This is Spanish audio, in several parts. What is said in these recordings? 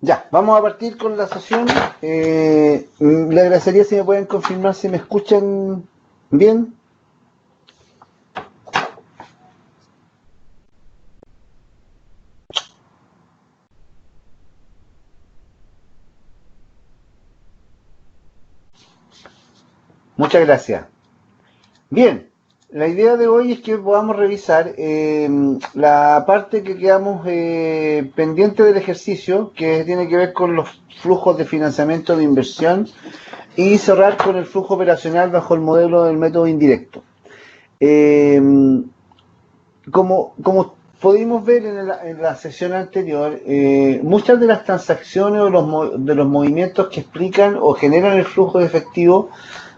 Ya, vamos a partir con la sesión. Le agradecería si me pueden confirmar si me escuchan bien. Muchas gracias. Bien, la idea de hoy es que podamos revisar la parte que quedamos pendiente del ejercicio, que tiene que ver con los flujos de financiamiento de inversión y cerrar con el flujo operacional bajo el modelo del método indirecto. Eh, como pudimos ver en la sesión anterior, muchas de las transacciones o de los movimientos que explican o generan el flujo de efectivo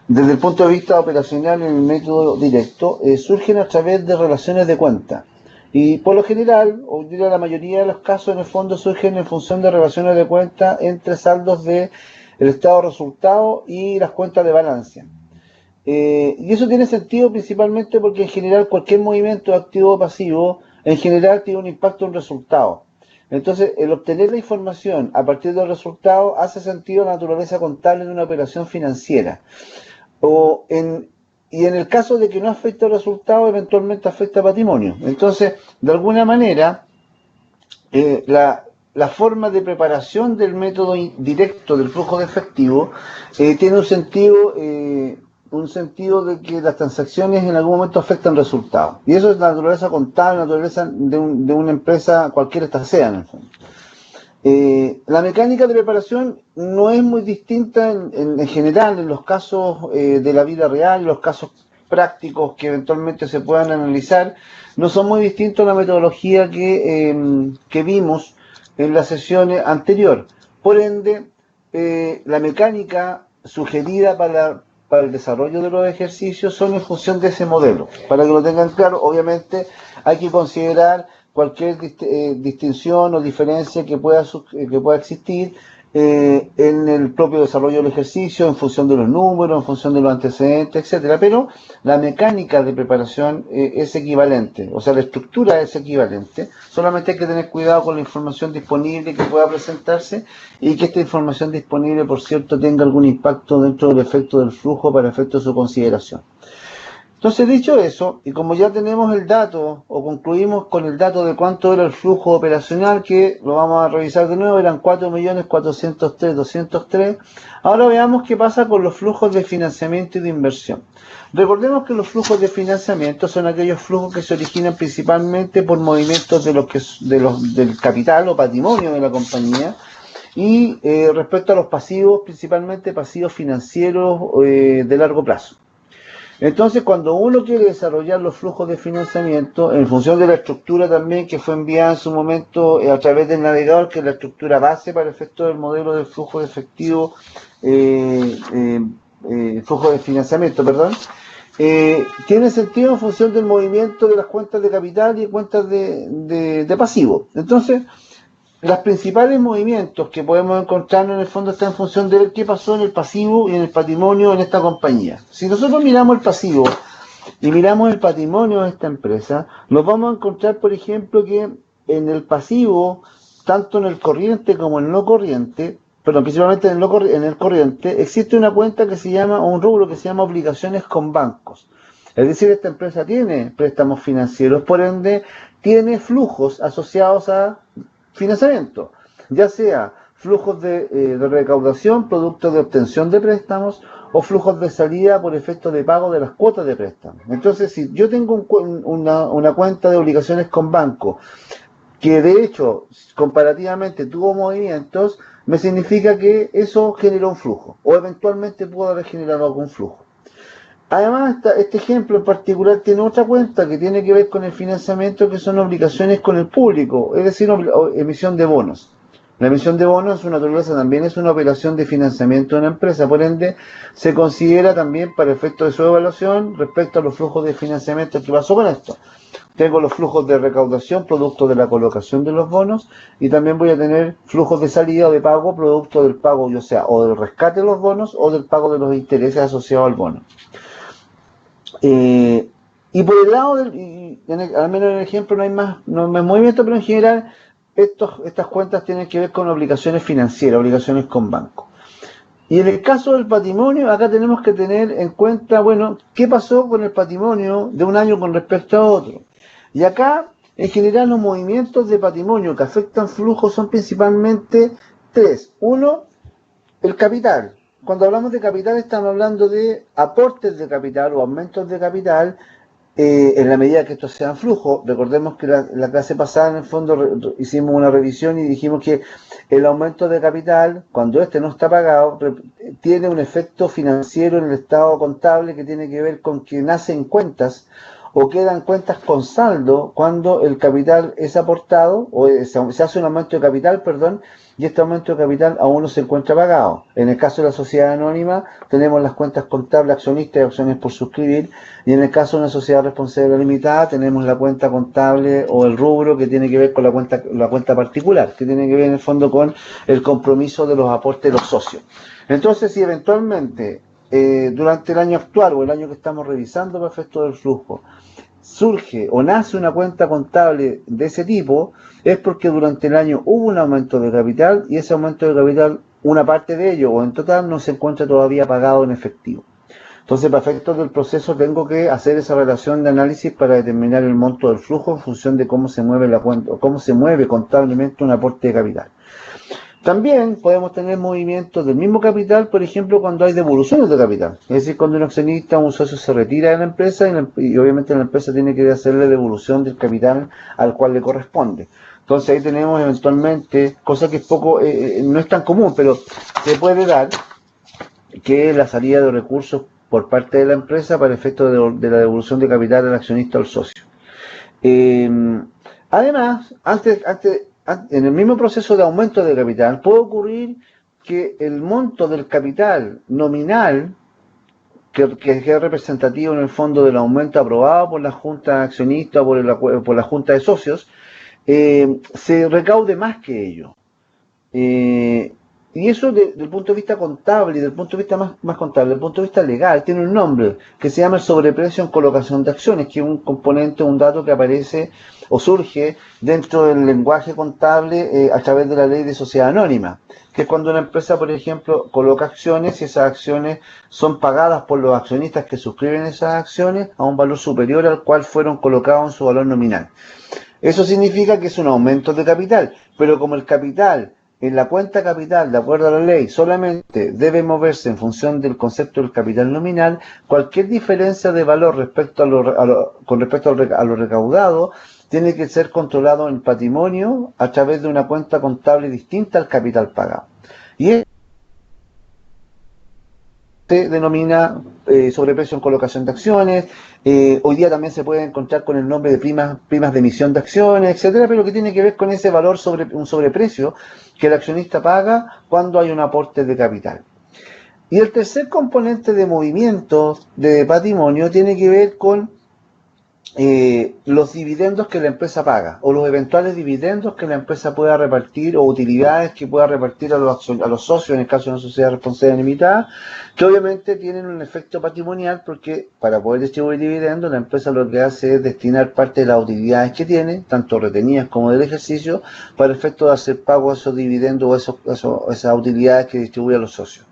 desde el punto de vista operacional en el método directo, surgen a través de relaciones de cuenta. Y por lo general, o diría la mayoría de los casos, en el fondo surgen en función de relaciones de cuenta entre saldos de el estado de resultado y las cuentas de balance. Y eso tiene sentido principalmente porque en general cualquier movimiento activo o pasivo en general tiene un impacto en resultado. Entonces, el obtener la información a partir del resultado hace sentido la naturaleza contable de una operación financiera. O en, y en el caso de que no afecte el resultado, eventualmente afecta el patrimonio. Entonces, de alguna manera, la forma de preparación del método directo del flujo de efectivo tiene un sentido de que las transacciones en algún momento afectan resultados. Y eso es la naturaleza contable, la naturaleza de una empresa, cualquiera esta sea en el fondo. La mecánica de preparación no es muy distinta en general en los casos de la vida real, los casos prácticos que eventualmente se puedan analizar, no son muy distintos a la metodología que vimos en la sesión anterior. Por ende, la mecánica sugerida para el desarrollo de los ejercicios son en función de ese modelo. Para que lo tengan claro, obviamente hay que considerar cualquier distinción o diferencia que pueda existir en el propio desarrollo del ejercicio, en función de los números, en función de los antecedentes, etcétera. Pero la mecánica de preparación es equivalente, o sea, la estructura es equivalente. Solamente hay que tener cuidado con la información disponible que pueda presentarse y que esta información disponible, por cierto, tenga algún impacto dentro del efecto del flujo para efecto de su consideración. Entonces, dicho eso, y como ya tenemos el dato, o concluimos con el dato de cuánto era el flujo operacional, que lo vamos a revisar de nuevo, eran 4.403.203, ahora veamos qué pasa con los flujos de financiamiento y de inversión. Recordemos que los flujos de financiamiento son aquellos flujos que se originan principalmente por movimientos del capital o patrimonio de la compañía, y respecto a los pasivos, principalmente pasivos financieros de largo plazo. Entonces, cuando uno quiere desarrollar los flujos de financiamiento, en función de la estructura también que fue enviada en su momento a través del navegador, que es la estructura base para el efecto del modelo de flujo de efectivo, flujo de financiamiento, perdón, tiene sentido en función del movimiento de las cuentas de capital y cuentas de pasivo. Entonces, los principales movimientos que podemos encontrar en el fondo están en función de qué pasó en el pasivo y en el patrimonio en esta compañía. Si nosotros miramos el pasivo y miramos el patrimonio de esta empresa, nos vamos a encontrar, por ejemplo, que en el pasivo, tanto en el corriente como en el no corriente, pero principalmente en el corriente, existe una cuenta que se llama, o un rubro que se llama obligaciones con bancos. Es decir, esta empresa tiene préstamos financieros, por ende, tiene flujos asociados a financiamiento, ya sea flujos de recaudación, producto de obtención de préstamos, o flujos de salida por efecto de pago de las cuotas de préstamo. Entonces, si yo tengo una cuenta de obligaciones con banco, que de hecho, comparativamente tuvo movimientos, me significa que eso generó un flujo, o eventualmente pudo haber generado algún flujo. Además, este ejemplo en particular tiene otra cuenta que tiene que ver con el financiamiento, que son obligaciones con el público, es decir, emisión de bonos. La emisión de bonos es una naturaleza, también es una operación de financiamiento de una empresa, por ende se considera también para efecto de su evaluación respecto a los flujos de financiamiento. ¿Qué pasó con esto? Tengo los flujos de recaudación producto de la colocación de los bonos, y también voy a tener flujos de salida o de pago producto del pago, o sea, o del rescate de los bonos o del pago de los intereses asociados al bono. Y por el lado al menos en el ejemplo no hay más movimiento, pero en general estas cuentas tienen que ver con obligaciones financieras, obligaciones con banco. Y en el caso del patrimonio, acá tenemos que tener en cuenta, bueno, qué pasó con el patrimonio de un año con respecto a otro. Y acá, en general, los movimientos de patrimonio que afectan flujos son principalmente tres. Uno, el capital. Cuando hablamos de capital estamos hablando de aportes de capital o aumentos de capital en la medida que estos sean flujos. Recordemos que la clase pasada en el fondo hicimos una revisión y dijimos que el aumento de capital, cuando este no está pagado, tiene un efecto financiero en el estado contable que tiene que ver con que nacen cuentas o quedan cuentas con saldo cuando el capital es aportado o se hace un aumento de capital, perdón, y este aumento de capital aún no se encuentra pagado. En el caso de la sociedad anónima tenemos las cuentas contables accionistas y acciones por suscribir, y en el caso de una sociedad responsable limitada tenemos la cuenta contable o el rubro que tiene que ver con la cuenta particular, que tiene que ver en el fondo con el compromiso de los aportes de los socios. Entonces, si eventualmente durante el año actual o el año que estamos revisando para efecto del flujo surge o nace una cuenta contable de ese tipo, es porque durante el año hubo un aumento de capital y ese aumento de capital, una parte de ello o en total, no se encuentra todavía pagado en efectivo. Entonces, para efectos del proceso, tengo que hacer esa relación de análisis para determinar el monto del flujo en función de cómo se mueve la cuenta o cómo se mueve contablemente un aporte de capital. También podemos tener movimientos del mismo capital, por ejemplo, cuando hay devoluciones de capital. Es decir, cuando un accionista o un socio se retira de la empresa y obviamente la empresa tiene que hacerle devolución del capital al cual le corresponde. Entonces ahí tenemos eventualmente, cosa que es poco, no es tan común, pero se puede dar que la salida de recursos por parte de la empresa para efecto de la devolución de capital al accionista o al socio. Además, en el mismo proceso de aumento de capital, puede ocurrir que el monto del capital nominal, que es representativo en el fondo del aumento aprobado por la junta accionista o por la junta de socios, se recaude más que ello. Y eso desde el punto de vista contable y desde el punto de vista más contable, desde el punto de vista legal, tiene un nombre que se llama el sobreprecio en colocación de acciones, que es un componente, un dato que aparece o surge dentro del lenguaje contable a través de la ley de sociedad anónima, que es cuando una empresa, por ejemplo, coloca acciones y esas acciones son pagadas por los accionistas que suscriben esas acciones a un valor superior al cual fueron colocados en su valor nominal. Eso significa que es un aumento de capital, pero como el capital en la cuenta capital, de acuerdo a la ley, solamente debe moverse en función del concepto del capital nominal, cualquier diferencia de valor con respecto a lo recaudado tiene que ser controlado en patrimonio a través de una cuenta contable distinta al capital pagado. Y se denomina sobreprecio en colocación de acciones. Hoy día también se puede encontrar con el nombre de primas de emisión de acciones, etcétera, pero que tiene que ver con ese valor un sobreprecio que el accionista paga cuando hay un aporte de capital. Y el tercer componente de movimientos de patrimonio tiene que ver con los dividendos que la empresa paga o los eventuales dividendos que la empresa pueda repartir o utilidades que pueda repartir a los socios en el caso de una sociedad responsable limitada, que obviamente tienen un efecto patrimonial porque para poder distribuir dividendos la empresa lo que hace es destinar parte de las utilidades que tiene, tanto retenidas como del ejercicio, para el efecto de hacer pago a esos dividendos o esas utilidades que distribuye a los socios.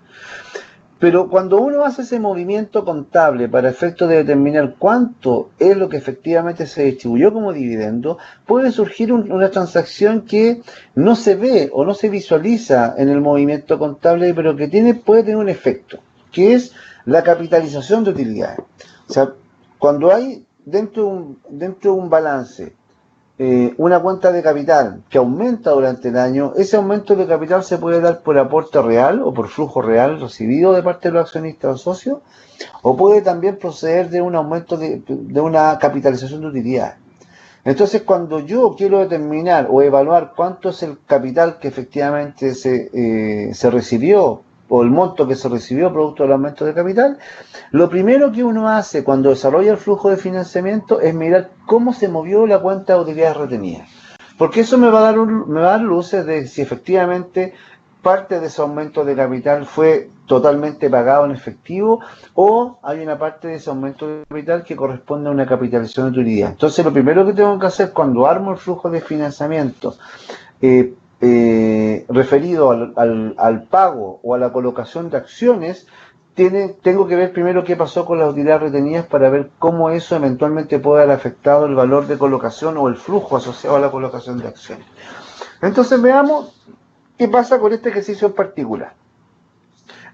Pero cuando uno hace ese movimiento contable para efecto de determinar cuánto es lo que efectivamente se distribuyó como dividendo, puede surgir una transacción que no se ve o no se visualiza en el movimiento contable, pero que puede tener un efecto, que es la capitalización de utilidades. O sea, cuando hay dentro de un balance una cuenta de capital que aumenta durante el año, ese aumento de capital se puede dar por aporte real o por flujo real recibido de parte de los accionistas o socios, o puede también proceder de un aumento de una capitalización de utilidades. Entonces, cuando yo quiero determinar o evaluar cuánto es el capital que efectivamente se recibió o el monto que se recibió producto del aumento de capital, lo primero que uno hace cuando desarrolla el flujo de financiamiento es mirar cómo se movió la cuenta de utilidades retenidas. Porque eso me va a dar luces de si efectivamente parte de ese aumento de capital fue totalmente pagado en efectivo o hay una parte de ese aumento de capital que corresponde a una capitalización de utilidad. Entonces, lo primero que tengo que hacer cuando armo el flujo de financiamiento referido al pago o a la colocación de acciones, tengo que ver primero qué pasó con las utilidades retenidas para ver cómo eso eventualmente puede haber afectado el valor de colocación o el flujo asociado a la colocación de acciones. Entonces veamos qué pasa con este ejercicio en particular.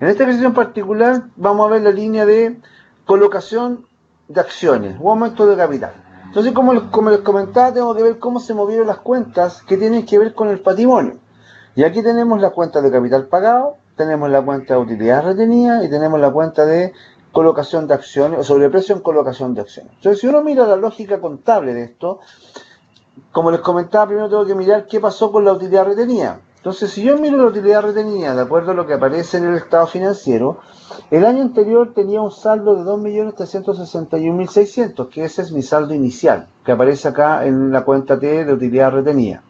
En este ejercicio en particular vamos a ver la línea de colocación de acciones o aumento de capital. Entonces, como les comentaba, tengo que ver cómo se movieron las cuentas que tienen que ver con el patrimonio. Y aquí tenemos la cuenta de capital pagado, tenemos la cuenta de utilidad retenida y tenemos la cuenta de colocación de acciones o sobreprecio en colocación de acciones. Entonces, si uno mira la lógica contable de esto, como les comentaba, primero tengo que mirar qué pasó con la utilidad retenida. Entonces, si yo miro la utilidad retenida de acuerdo a lo que aparece en el estado financiero, el año anterior tenía un saldo de 2.361.600, que ese es mi saldo inicial, que aparece acá en la cuenta T de utilidad retenida.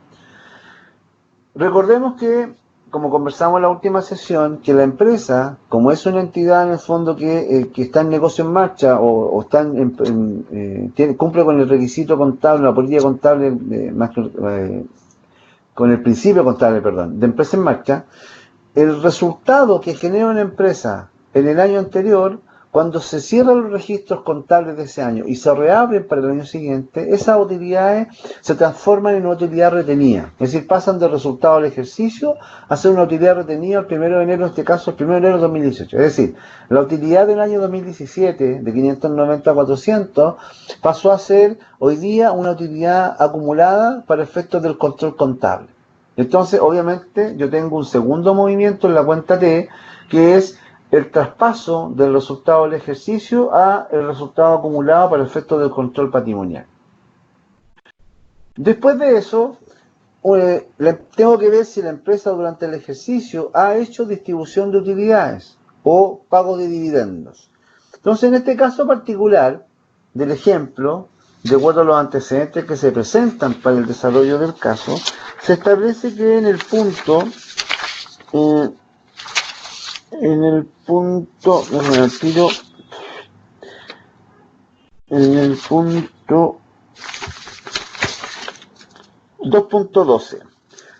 Recordemos que, como conversamos en la última sesión, que la empresa, como es una entidad en el fondo que está en negocio en marcha o está cumple con el requisito contable, la política contable, con el principio contable, de empresa en marcha, el resultado que genera una empresa en el año anterior, cuando se cierran los registros contables de ese año y se reabren para el año siguiente, esas utilidades se transforman en una utilidad retenida. Es decir, pasan del resultado del ejercicio a ser una utilidad retenida el 1 de enero, en este caso el 1 de enero de 2018. Es decir, la utilidad del año 2017 de 590 a 400 pasó a ser hoy día una utilidad acumulada para efectos del control contable. Entonces, obviamente, yo tengo un segundo movimiento en la cuenta T, que es el traspaso del resultado del ejercicio a el resultado acumulado para efectos del control patrimonial. Después de eso, tengo que ver si la empresa durante el ejercicio ha hecho distribución de utilidades o pago de dividendos. Entonces, en este caso particular del ejemplo, de acuerdo a los antecedentes que se presentan para el desarrollo del caso, se establece que en el punto 2.12,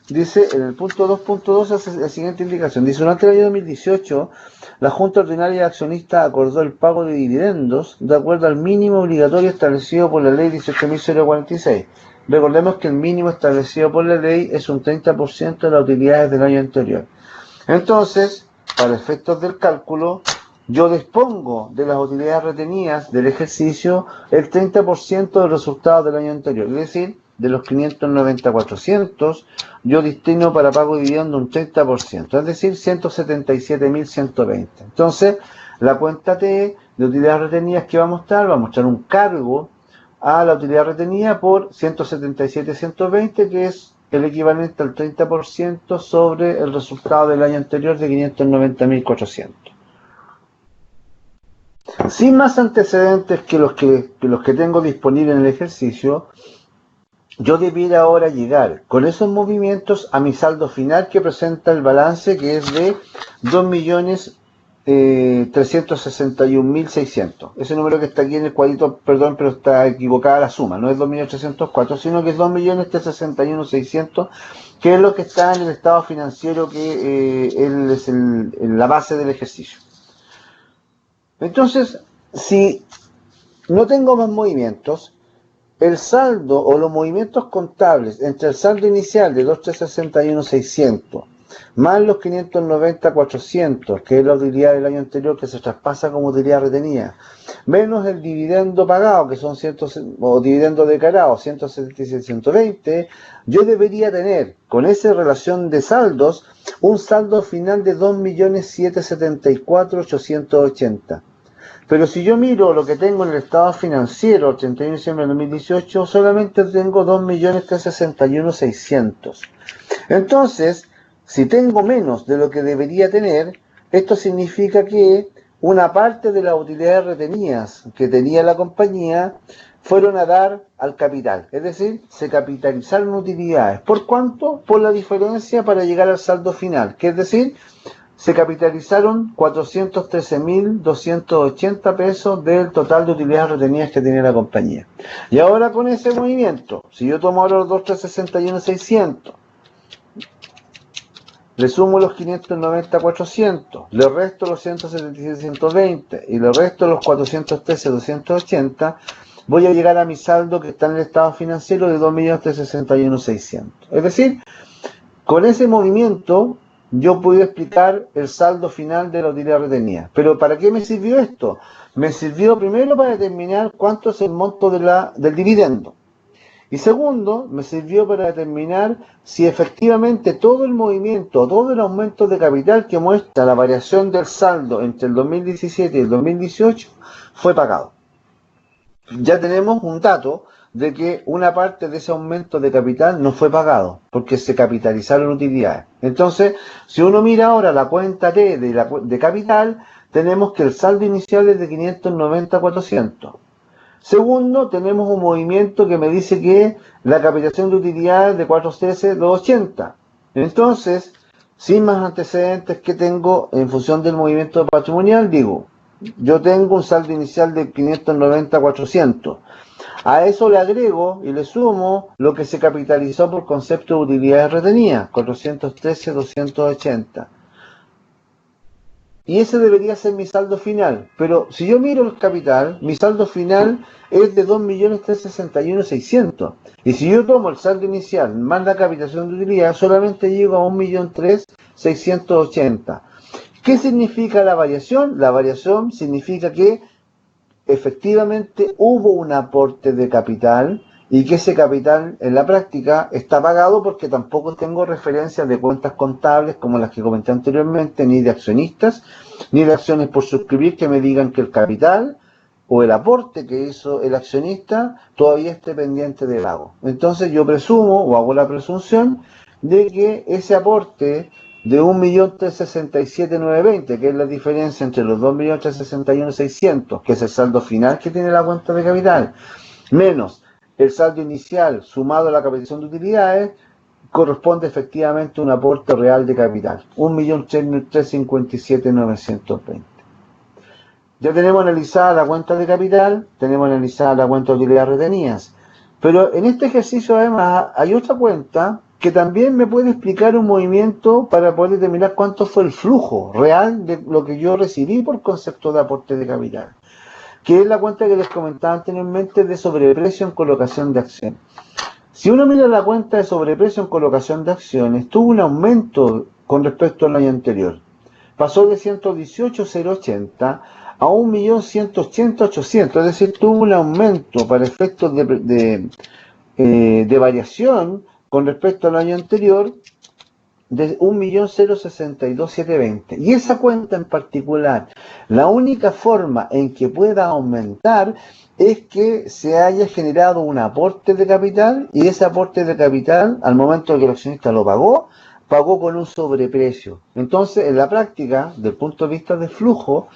dice, en el punto 2.12 hace la siguiente indicación, dice, durante el año 2018, la Junta Ordinaria de Accionistas acordó el pago de dividendos de acuerdo al mínimo obligatorio establecido por la ley 18.046. Recordemos que el mínimo establecido por la ley es un 30% de las utilidades del año anterior. Entonces, para efectos del cálculo, yo dispongo de las utilidades retenidas del ejercicio el 30% del resultado del año anterior. Es decir, de los 590.400, yo destino para pago de dividendo un 30%, es decir, 177.120. Entonces, la cuenta T de utilidades retenidas que va a mostrar un cargo a la utilidad retenida por 177.120, que es el equivalente al 30% sobre el resultado del año anterior de 590.400. Sin más antecedentes que los que tengo disponibles en el ejercicio, yo debiera ahora llegar con esos movimientos a mi saldo final que presenta el balance, que es de 2.361.600. Ese número que está aquí en el cuadrito, perdón, pero está equivocada la suma, no es 2.804, sino que es 2.361.600, que es lo que está en el estado financiero, que es la base del ejercicio. Entonces, si no tengo más movimientos, el saldo o los movimientos contables entre el saldo inicial de 2.361.600 más los 590.400, que es la utilidad del año anterior que se traspasa como utilidad retenida, menos el dividendo pagado, que son o dividendo declarado, 177.120, yo debería tener, con esa relación de saldos, un saldo final de 2.774.880. Pero si yo miro lo que tengo en el estado financiero, el 31 de diciembre de 2018, solamente tengo 2.361.600. Entonces, si tengo menos de lo que debería tener, esto significa que una parte de las utilidades retenidas que tenía la compañía fueron a dar al capital. Es decir, se capitalizaron utilidades. ¿Por cuánto? Por la diferencia para llegar al saldo final, que es decir, se capitalizaron 413.280 pesos del total de utilidades retenidas que tenía la compañía. Y ahora con ese movimiento, si yo tomo ahora los 2.361.600, le sumo los 590 a 400, le resto los 177 120 y le resto los 413 280, voy a llegar a mi saldo que está en el estado financiero de 2.361.600. Es decir, con ese movimiento yo pude explicar el saldo final de la utilidad retenida. Pero ¿para qué me sirvió esto? Me sirvió primero para determinar cuánto es el monto del dividendo. Y segundo, me sirvió para determinar si efectivamente todo el movimiento, todo el aumento de capital que muestra la variación del saldo entre el 2017 y el 2018 fue pagado. Ya tenemos un dato de que una parte de ese aumento de capital no fue pagado, porque se capitalizaron utilidades. Entonces, si uno mira ahora la cuenta T de capital, tenemos que el saldo inicial es de 590.400. Segundo, tenemos un movimiento que me dice que la capitalización de utilidades de 413.280. Entonces, sin más antecedentes que tengo en función del movimiento patrimonial, digo, yo tengo un saldo inicial de 590.400. A eso le agrego y le sumo lo que se capitalizó por concepto de utilidades retenidas, 413.280. Y ese debería ser mi saldo final. Pero si yo miro el capital, mi saldo final es de 2.361.600. Y si yo tomo el saldo inicial más la capitalización de utilidad, solamente llego a 1.360.680. ¿Qué significa la variación? La variación significa que efectivamente hubo un aporte de capital y que ese capital en la práctica está pagado porque tampoco tengo referencias de cuentas contables como las que comenté anteriormente, ni de accionistas, ni de acciones por suscribir que me digan que el capital o el aporte que hizo el accionista todavía esté pendiente de pago. Entonces yo presumo o hago la presunción de que ese aporte de 1.367.920, que es la diferencia entre los 2.361.600, que es el saldo final que tiene la cuenta de capital, menos el saldo inicial sumado a la capitalización de utilidades, corresponde efectivamente a un aporte real de capital, 1.357.920. Ya tenemos analizada la cuenta de capital, tenemos analizada la cuenta de utilidades retenidas, pero en este ejercicio además hay otra cuenta que también me puede explicar un movimiento para poder determinar cuánto fue el flujo real de lo que yo recibí por concepto de aporte de capital, que es la cuenta que les comentaba anteriormente de sobreprecio en colocación de acciones. Si uno mira la cuenta de sobreprecio en colocación de acciones, tuvo un aumento con respecto al año anterior. Pasó de 118.080 a 1.180.800, es decir, tuvo un aumento para efectos de variación con respecto al año anterior de 1.062.720. Y esa cuenta en particular, la única forma en que pueda aumentar es que se haya generado un aporte de capital y ese aporte de capital, al momento de que el accionista lo pagó con un sobreprecio. Entonces, en la práctica, del punto de vista de flujo,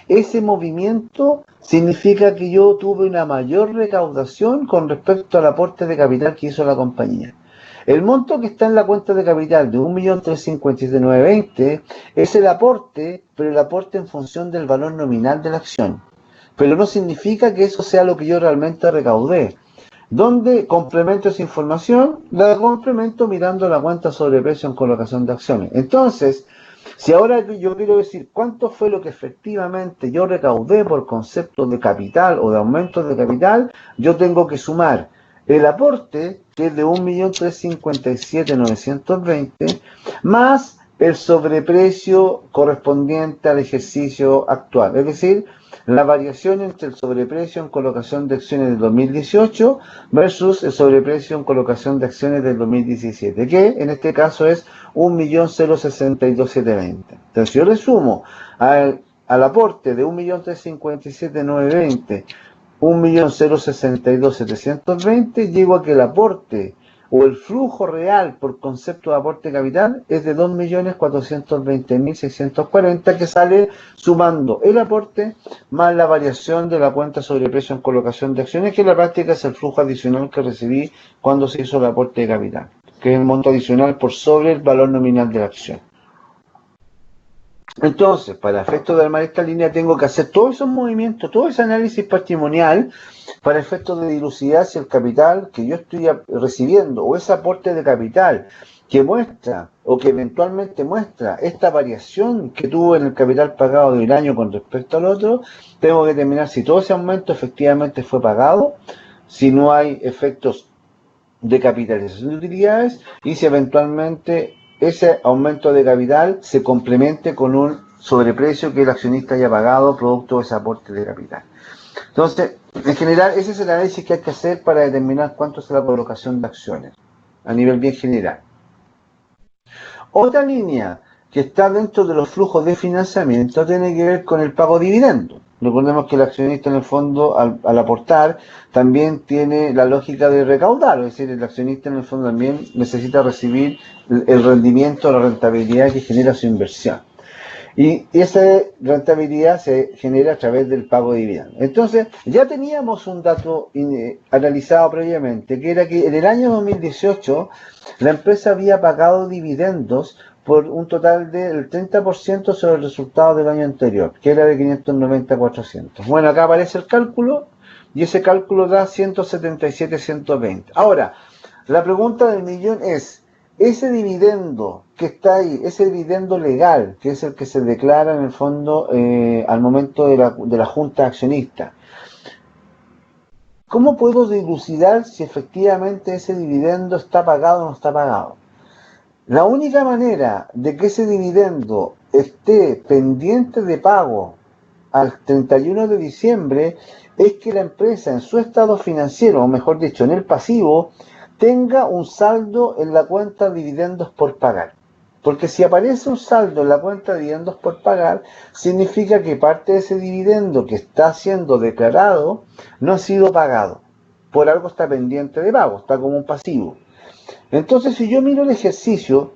ese movimiento significa que yo tuve una mayor recaudación con respecto al aporte de capital que hizo la compañía. El monto que está en la cuenta de capital de 1.357.920 es el aporte, pero el aporte en función del valor nominal de la acción. Pero no significa que eso sea lo que yo realmente recaudé. ¿Dónde complemento esa información? La complemento mirando la cuenta sobreprecio en colocación de acciones. Entonces, si ahora yo quiero decir cuánto fue lo que efectivamente yo recaudé por concepto de capital o de aumento de capital, yo tengo que sumar el aporte, que es de 1.357.920, más el sobreprecio correspondiente al ejercicio actual. Es decir, la variación entre el sobreprecio en colocación de acciones del 2018 versus el sobreprecio en colocación de acciones del 2017, que en este caso es 1.062.720. Entonces, si yo le sumo al aporte de 1.357.920, 1.062.720, llego a que el aporte o el flujo real por concepto de aporte capital es de 2.420.640, que sale sumando el aporte más la variación de la cuenta sobreprecio en colocación de acciones, que en la práctica es el flujo adicional que recibí cuando se hizo el aporte de capital, que es el monto adicional por sobre el valor nominal de la acción. Entonces, para efectos de armar esta línea, tengo que hacer todos esos movimientos, todo ese análisis patrimonial para efectos de dilucidar si el capital que yo estoy recibiendo o ese aporte de capital que muestra o que eventualmente muestra esta variación que tuvo en el capital pagado de un año con respecto al otro, tengo que determinar si todo ese aumento efectivamente fue pagado, si no hay efectos de capitalización de utilidades y si eventualmente ese aumento de capital se complemente con un sobreprecio que el accionista haya pagado producto de ese aporte de capital. Entonces, en general, ese es el análisis que hay que hacer para determinar cuánto es la colocación de acciones, a nivel bien general. Otra línea que está dentro de los flujos de financiamiento tiene que ver con el pago de dividendos. Recordemos que el accionista en el fondo, al aportar, también tiene la lógica de recaudar, es decir, el accionista en el fondo también necesita recibir el rendimiento, la rentabilidad que genera su inversión. Y esa rentabilidad se genera a través del pago de dividendos. Entonces, ya teníamos un dato analizado previamente, que era que en el año 2018 la empresa había pagado dividendos por un total del 30% sobre el resultado del año anterior, que era de 590 a 400. Bueno, acá aparece el cálculo, y ese cálculo da 177, 120. Ahora, la pregunta del millón es, ese dividendo que está ahí, ese dividendo legal, que es el que se declara en el fondo al momento de la junta accionista, ¿cómo puedo dilucidar si efectivamente ese dividendo está pagado o no está pagado? La única manera de que ese dividendo esté pendiente de pago al 31 de diciembre es que la empresa en su estado financiero, o mejor dicho, en el pasivo, tenga un saldo en la cuenta de dividendos por pagar. Porque si aparece un saldo en la cuenta de dividendos por pagar, significa que parte de ese dividendo que está siendo declarado no ha sido pagado. Por algo está pendiente de pago, está como un pasivo. Entonces, si yo miro el ejercicio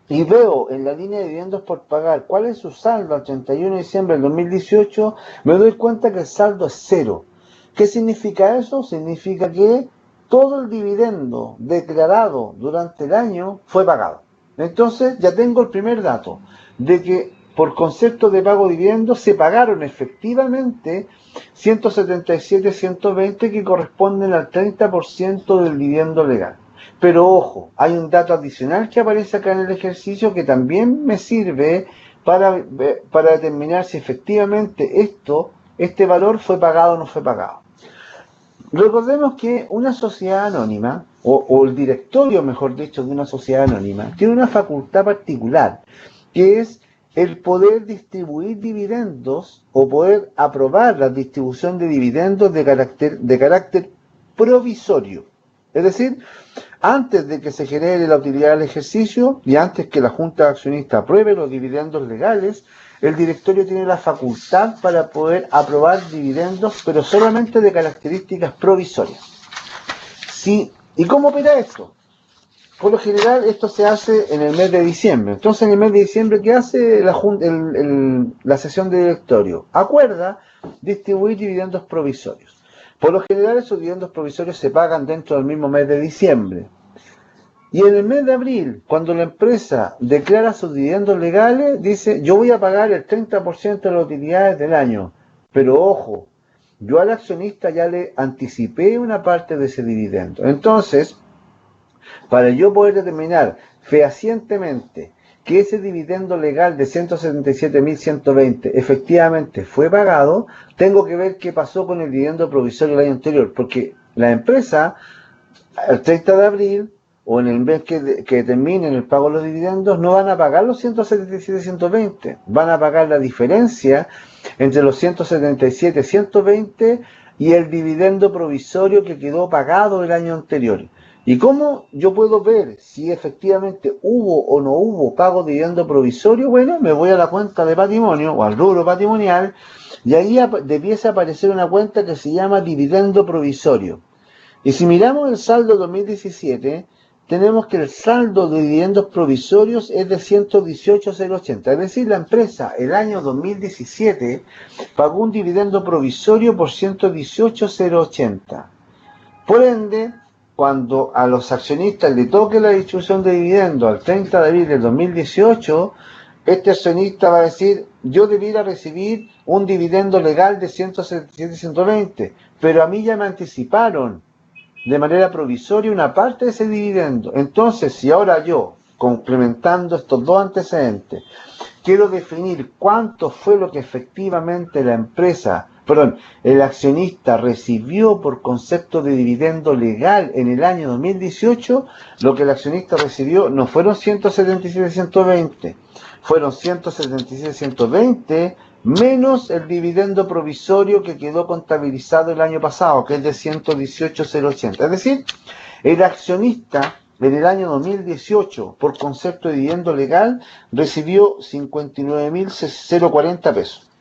y veo en la línea de dividendos por pagar cuál es su saldo al 31 de diciembre del 2018, me doy cuenta que el saldo es cero. ¿Qué significa eso? Significa que todo el dividendo declarado durante el año fue pagado. Entonces ya tengo el primer dato, de que por concepto de pago de dividendos se pagaron efectivamente 177, 120 que corresponden al 30% del dividendo legal. Pero ojo, hay un dato adicional que aparece acá en el ejercicio que también me sirve para determinar si efectivamente este valor fue pagado o no fue pagado. Recordemos que una sociedad anónima, o el directorio, mejor dicho, de una sociedad anónima, tiene una facultad particular, que es el poder distribuir dividendos o poder aprobar la distribución de dividendos de carácter provisorio. Es decir, antes de que se genere la utilidad del ejercicio y antes que la Junta de Accionistas apruebe los dividendos legales, el directorio tiene la facultad para poder aprobar dividendos, pero solamente de características provisorias. Sí, ¿y cómo opera esto? Por lo general esto se hace en el mes de diciembre. Entonces en el mes de diciembre, ¿qué hace la sesión de directorio? Acuerda distribuir dividendos provisorios. Por lo general esos dividendos provisorios se pagan dentro del mismo mes de diciembre. Y en el mes de abril, cuando la empresa declara sus dividendos legales, dice, yo voy a pagar el 30% de las utilidades del año. Pero ojo, yo al accionista ya le anticipé una parte de ese dividendo. Entonces, para yo poder determinar fehacientemente que ese dividendo legal de 177.120 efectivamente fue pagado, tengo que ver qué pasó con el dividendo provisorio del año anterior, porque la empresa, el 30 de abril, o en el mes que terminen el pago de los dividendos, no van a pagar los 177.120, van a pagar la diferencia entre los 177.120 y el dividendo provisorio que quedó pagado el año anterior. ¿Y cómo yo puedo ver si efectivamente hubo o no hubo pago de dividendo provisorio? Bueno, me voy a la cuenta de patrimonio o al rubro patrimonial y ahí empieza a aparecer una cuenta que se llama dividendo provisorio. Y si miramos el saldo 2017, tenemos que el saldo de dividendos provisorios es de 118.080. Es decir, la empresa el año 2017 pagó un dividendo provisorio por 118.080. Por ende, cuando a los accionistas le toque la distribución de dividendos al 30 de abril del 2018, este accionista va a decir, yo debiera recibir un dividendo legal de 177.120, pero a mí ya me anticiparon de manera provisoria una parte de ese dividendo. Entonces, si ahora yo, complementando estos dos antecedentes, quiero definir cuánto fue lo que efectivamente el accionista recibió por concepto de dividendo legal en el año 2018, lo que el accionista recibió no fueron 177.120, fueron 177.120 menos el dividendo provisorio que quedó contabilizado el año pasado, que es de 118.080. Es decir, el accionista en el año 2018, por concepto de dividendo legal, recibió 59.040 pesos.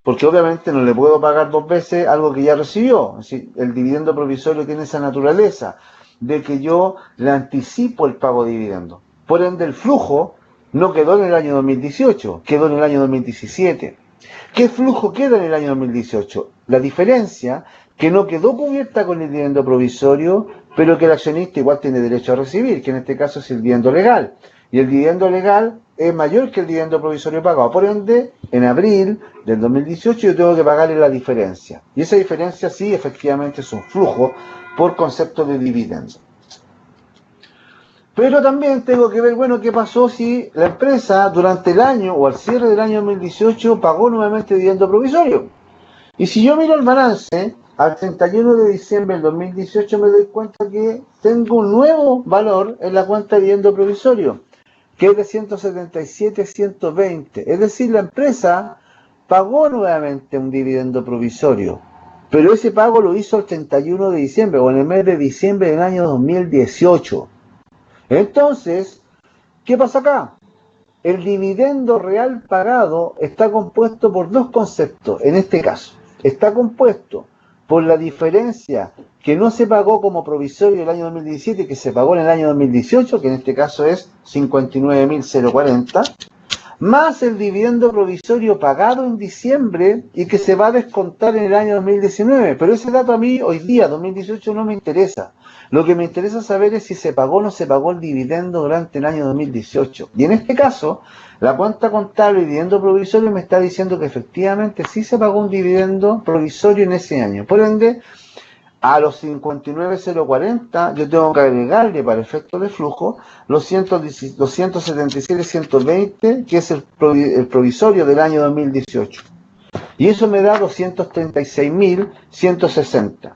Porque obviamente no le puedo pagar dos veces algo que ya recibió. Es decir, el dividendo provisorio tiene esa naturaleza de que yo le anticipo el pago de dividendo. Por ende, el flujo no quedó en el año 2018, quedó en el año 2017. ¿Qué flujo queda en el año 2018? La diferencia que no quedó cubierta con el dividendo provisorio, pero que el accionista igual tiene derecho a recibir, que en este caso es el dividendo legal. Y el dividendo legal es mayor que el dividendo provisorio pagado. Por ende, en abril del 2018 yo tengo que pagarle la diferencia. Y esa diferencia sí, efectivamente, es un flujo por concepto de dividendo. Pero también tengo que ver, bueno, qué pasó si la empresa durante el año o al cierre del año 2018 pagó nuevamente dividendo provisorio. Y si yo miro el balance, al 31 de diciembre del 2018 me doy cuenta que tengo un nuevo valor en la cuenta de dividendo provisorio, que es de 177.120. Es decir, la empresa pagó nuevamente un dividendo provisorio, pero ese pago lo hizo el 31 de diciembre o en el mes de diciembre del año 2018. Entonces, ¿qué pasa acá? El dividendo real pagado está compuesto por dos conceptos, en este caso. Está compuesto por la diferencia que no se pagó como provisorio el año 2017, que se pagó en el año 2018, que en este caso es 59.040, más el dividendo provisorio pagado en diciembre y que se va a descontar en el año 2019. Pero ese dato a mí hoy día, 2018, no me interesa. Lo que me interesa saber es si se pagó o no se pagó el dividendo durante el año 2018. Y en este caso, la cuenta contable y dividendo provisorio me está diciendo que efectivamente sí se pagó un dividendo provisorio en ese año. Por ende, a los 59.040 yo tengo que agregarle para efecto de flujo los 177.120, que es el provisorio del año 2018. Y eso me da 236.160.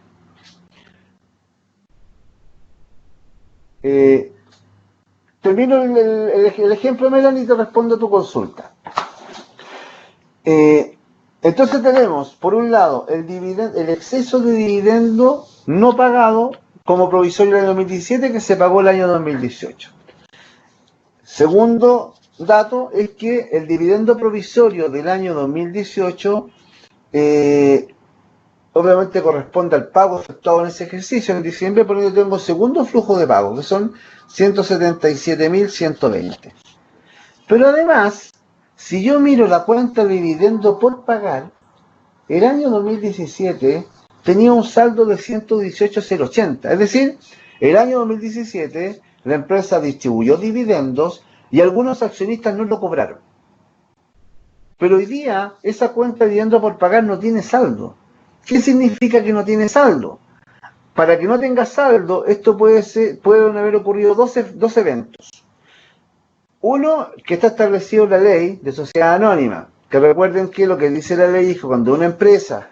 Termino el ejemplo, Melanie, y te respondo a tu consulta. Entonces tenemos, por un lado, el exceso de dividendo no pagado como provisorio del año 2017 que se pagó el año 2018. Segundo dato es que el dividendo provisorio del año 2018 obviamente corresponde al pago efectuado en ese ejercicio en diciembre, por lo que tengo segundo flujo de pago, que son 177.120. Pero además, si yo miro la cuenta de dividendo por pagar, el año 2017 tenía un saldo de 118.080. Es decir, el año 2017 la empresa distribuyó dividendos y algunos accionistas no lo cobraron. Pero hoy día esa cuenta de dividendo por pagar no tiene saldo. ¿Qué significa que no tiene saldo? Para que no tenga saldo, esto pueden haber ocurrido dos eventos. Uno, que está establecido en la ley de sociedad anónima, que recuerden que lo que dice la ley es que cuando una empresa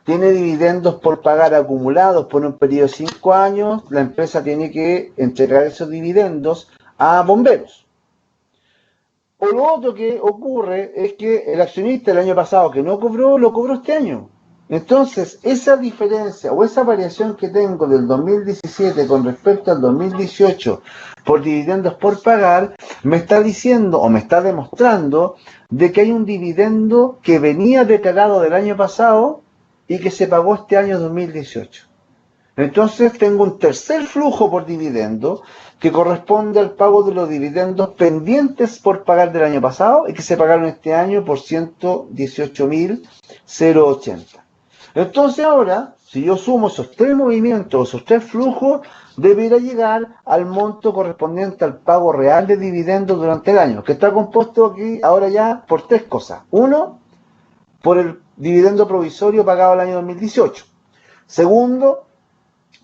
tiene dividendos por pagar acumulados por un periodo de 5 años, la empresa tiene que entregar esos dividendos a bomberos. O lo otro que ocurre es que el accionista el año pasado que no cobró, lo cobró este año. Entonces, esa diferencia o esa variación que tengo del 2017 con respecto al 2018 por dividendos por pagar, me está diciendo o me está demostrando de que hay un dividendo que venía declarado del año pasado y que se pagó este año 2018. Entonces, tengo un tercer flujo por dividendo que corresponde al pago de los dividendos pendientes por pagar del año pasado y que se pagaron este año por 118.080. Entonces ahora, si yo sumo esos tres movimientos, esos tres flujos, debería llegar al monto correspondiente al pago real de dividendos durante el año, que está compuesto aquí ahora ya por tres cosas. Uno, por el dividendo provisorio pagado el año 2018. Segundo,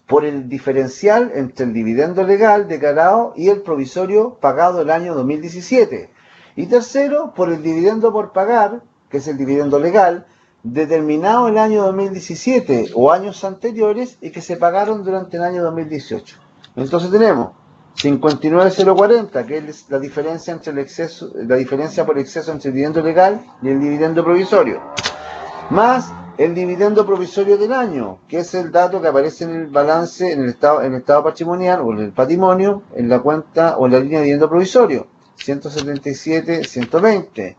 por el diferencial entre el dividendo legal declarado y el provisorio pagado el año 2017. Y tercero, por el dividendo por pagar, que es el dividendo legal, determinado el año 2017 o años anteriores y que se pagaron durante el año 2018. Entonces tenemos 59.040, que es la diferencia entre el exceso, la diferencia por exceso entre el dividendo legal y el dividendo provisorio, más el dividendo provisorio del año, que es el dato que aparece en el balance, en el estado patrimonial o en el patrimonio, en la cuenta o en la línea de dividendo provisorio, 177.120,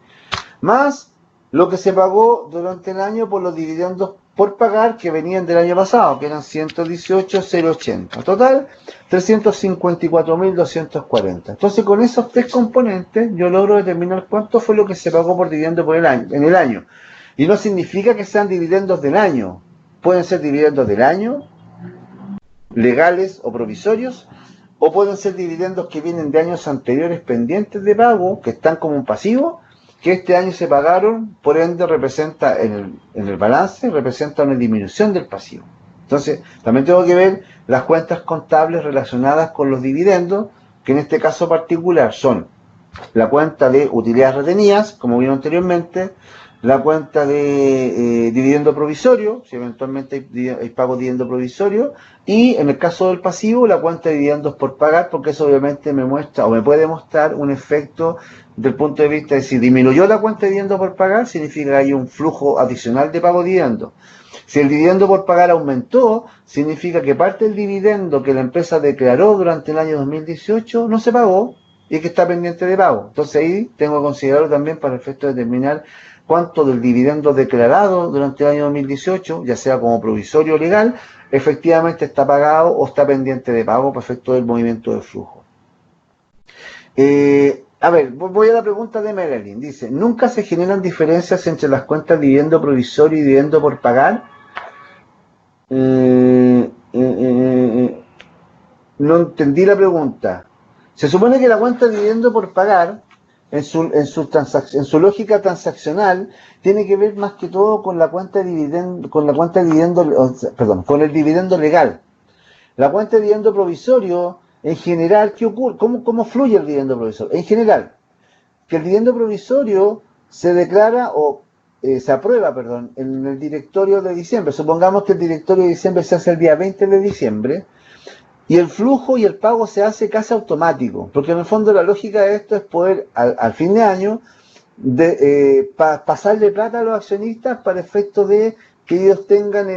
más lo que se pagó durante el año por los dividendos por pagar que venían del año pasado, que eran 118.080. Total, 354.240. Entonces, con esos tres componentes, yo logro determinar cuánto fue lo que se pagó por dividendo por el año, en el año. Y no significa que sean dividendos del año. Pueden ser dividendos del año, legales o provisorios, o pueden ser dividendos que vienen de años anteriores pendientes de pago, que están como un pasivo, que este año se pagaron, por ende representa en el balance, representa una disminución del pasivo. Entonces, también tengo que ver las cuentas contables relacionadas con los dividendos, que en este caso particular son la cuenta de utilidades retenidas, como vino anteriormente, la cuenta de dividendo provisorio, si eventualmente hay pago de dividendo provisorio, y en el caso del pasivo, la cuenta de dividendos por pagar, porque eso obviamente me muestra o me puede mostrar un efecto del punto de vista de si disminuyó la cuenta de dividendo por pagar, significa que hay un flujo adicional de pago de dividendo. Si el dividendo por pagar aumentó, significa que parte del dividendo que la empresa declaró durante el año 2018 no se pagó y que está pendiente de pago. Entonces ahí tengo que considerarlo también para el efecto de determinar cuánto del dividendo declarado durante el año 2018, ya sea como provisorio o legal, efectivamente está pagado o está pendiente de pago para efecto del movimiento del flujo. A ver, voy a la pregunta de Marilyn. Dice, ¿nunca se generan diferencias entre las cuentas de dividendo provisorio y dividendo por pagar? No entendí la pregunta. Se supone que la cuenta de dividendo por pagar, en su lógica transaccional, tiene que ver más que todo con la cuenta de dividendo, con el dividendo legal. La cuenta de dividendo provisorio, en general, ¿qué ocurre? ¿Cómo fluye el dividendo provisorio? En general, que el dividendo provisorio se declara o se aprueba, en el directorio de diciembre. Supongamos que el directorio de diciembre se hace el día 20 de diciembre y el flujo y el pago se hace casi automático, porque en el fondo la lógica de esto es poder al fin de año pasarle plata a los accionistas para efecto de que ellos tengan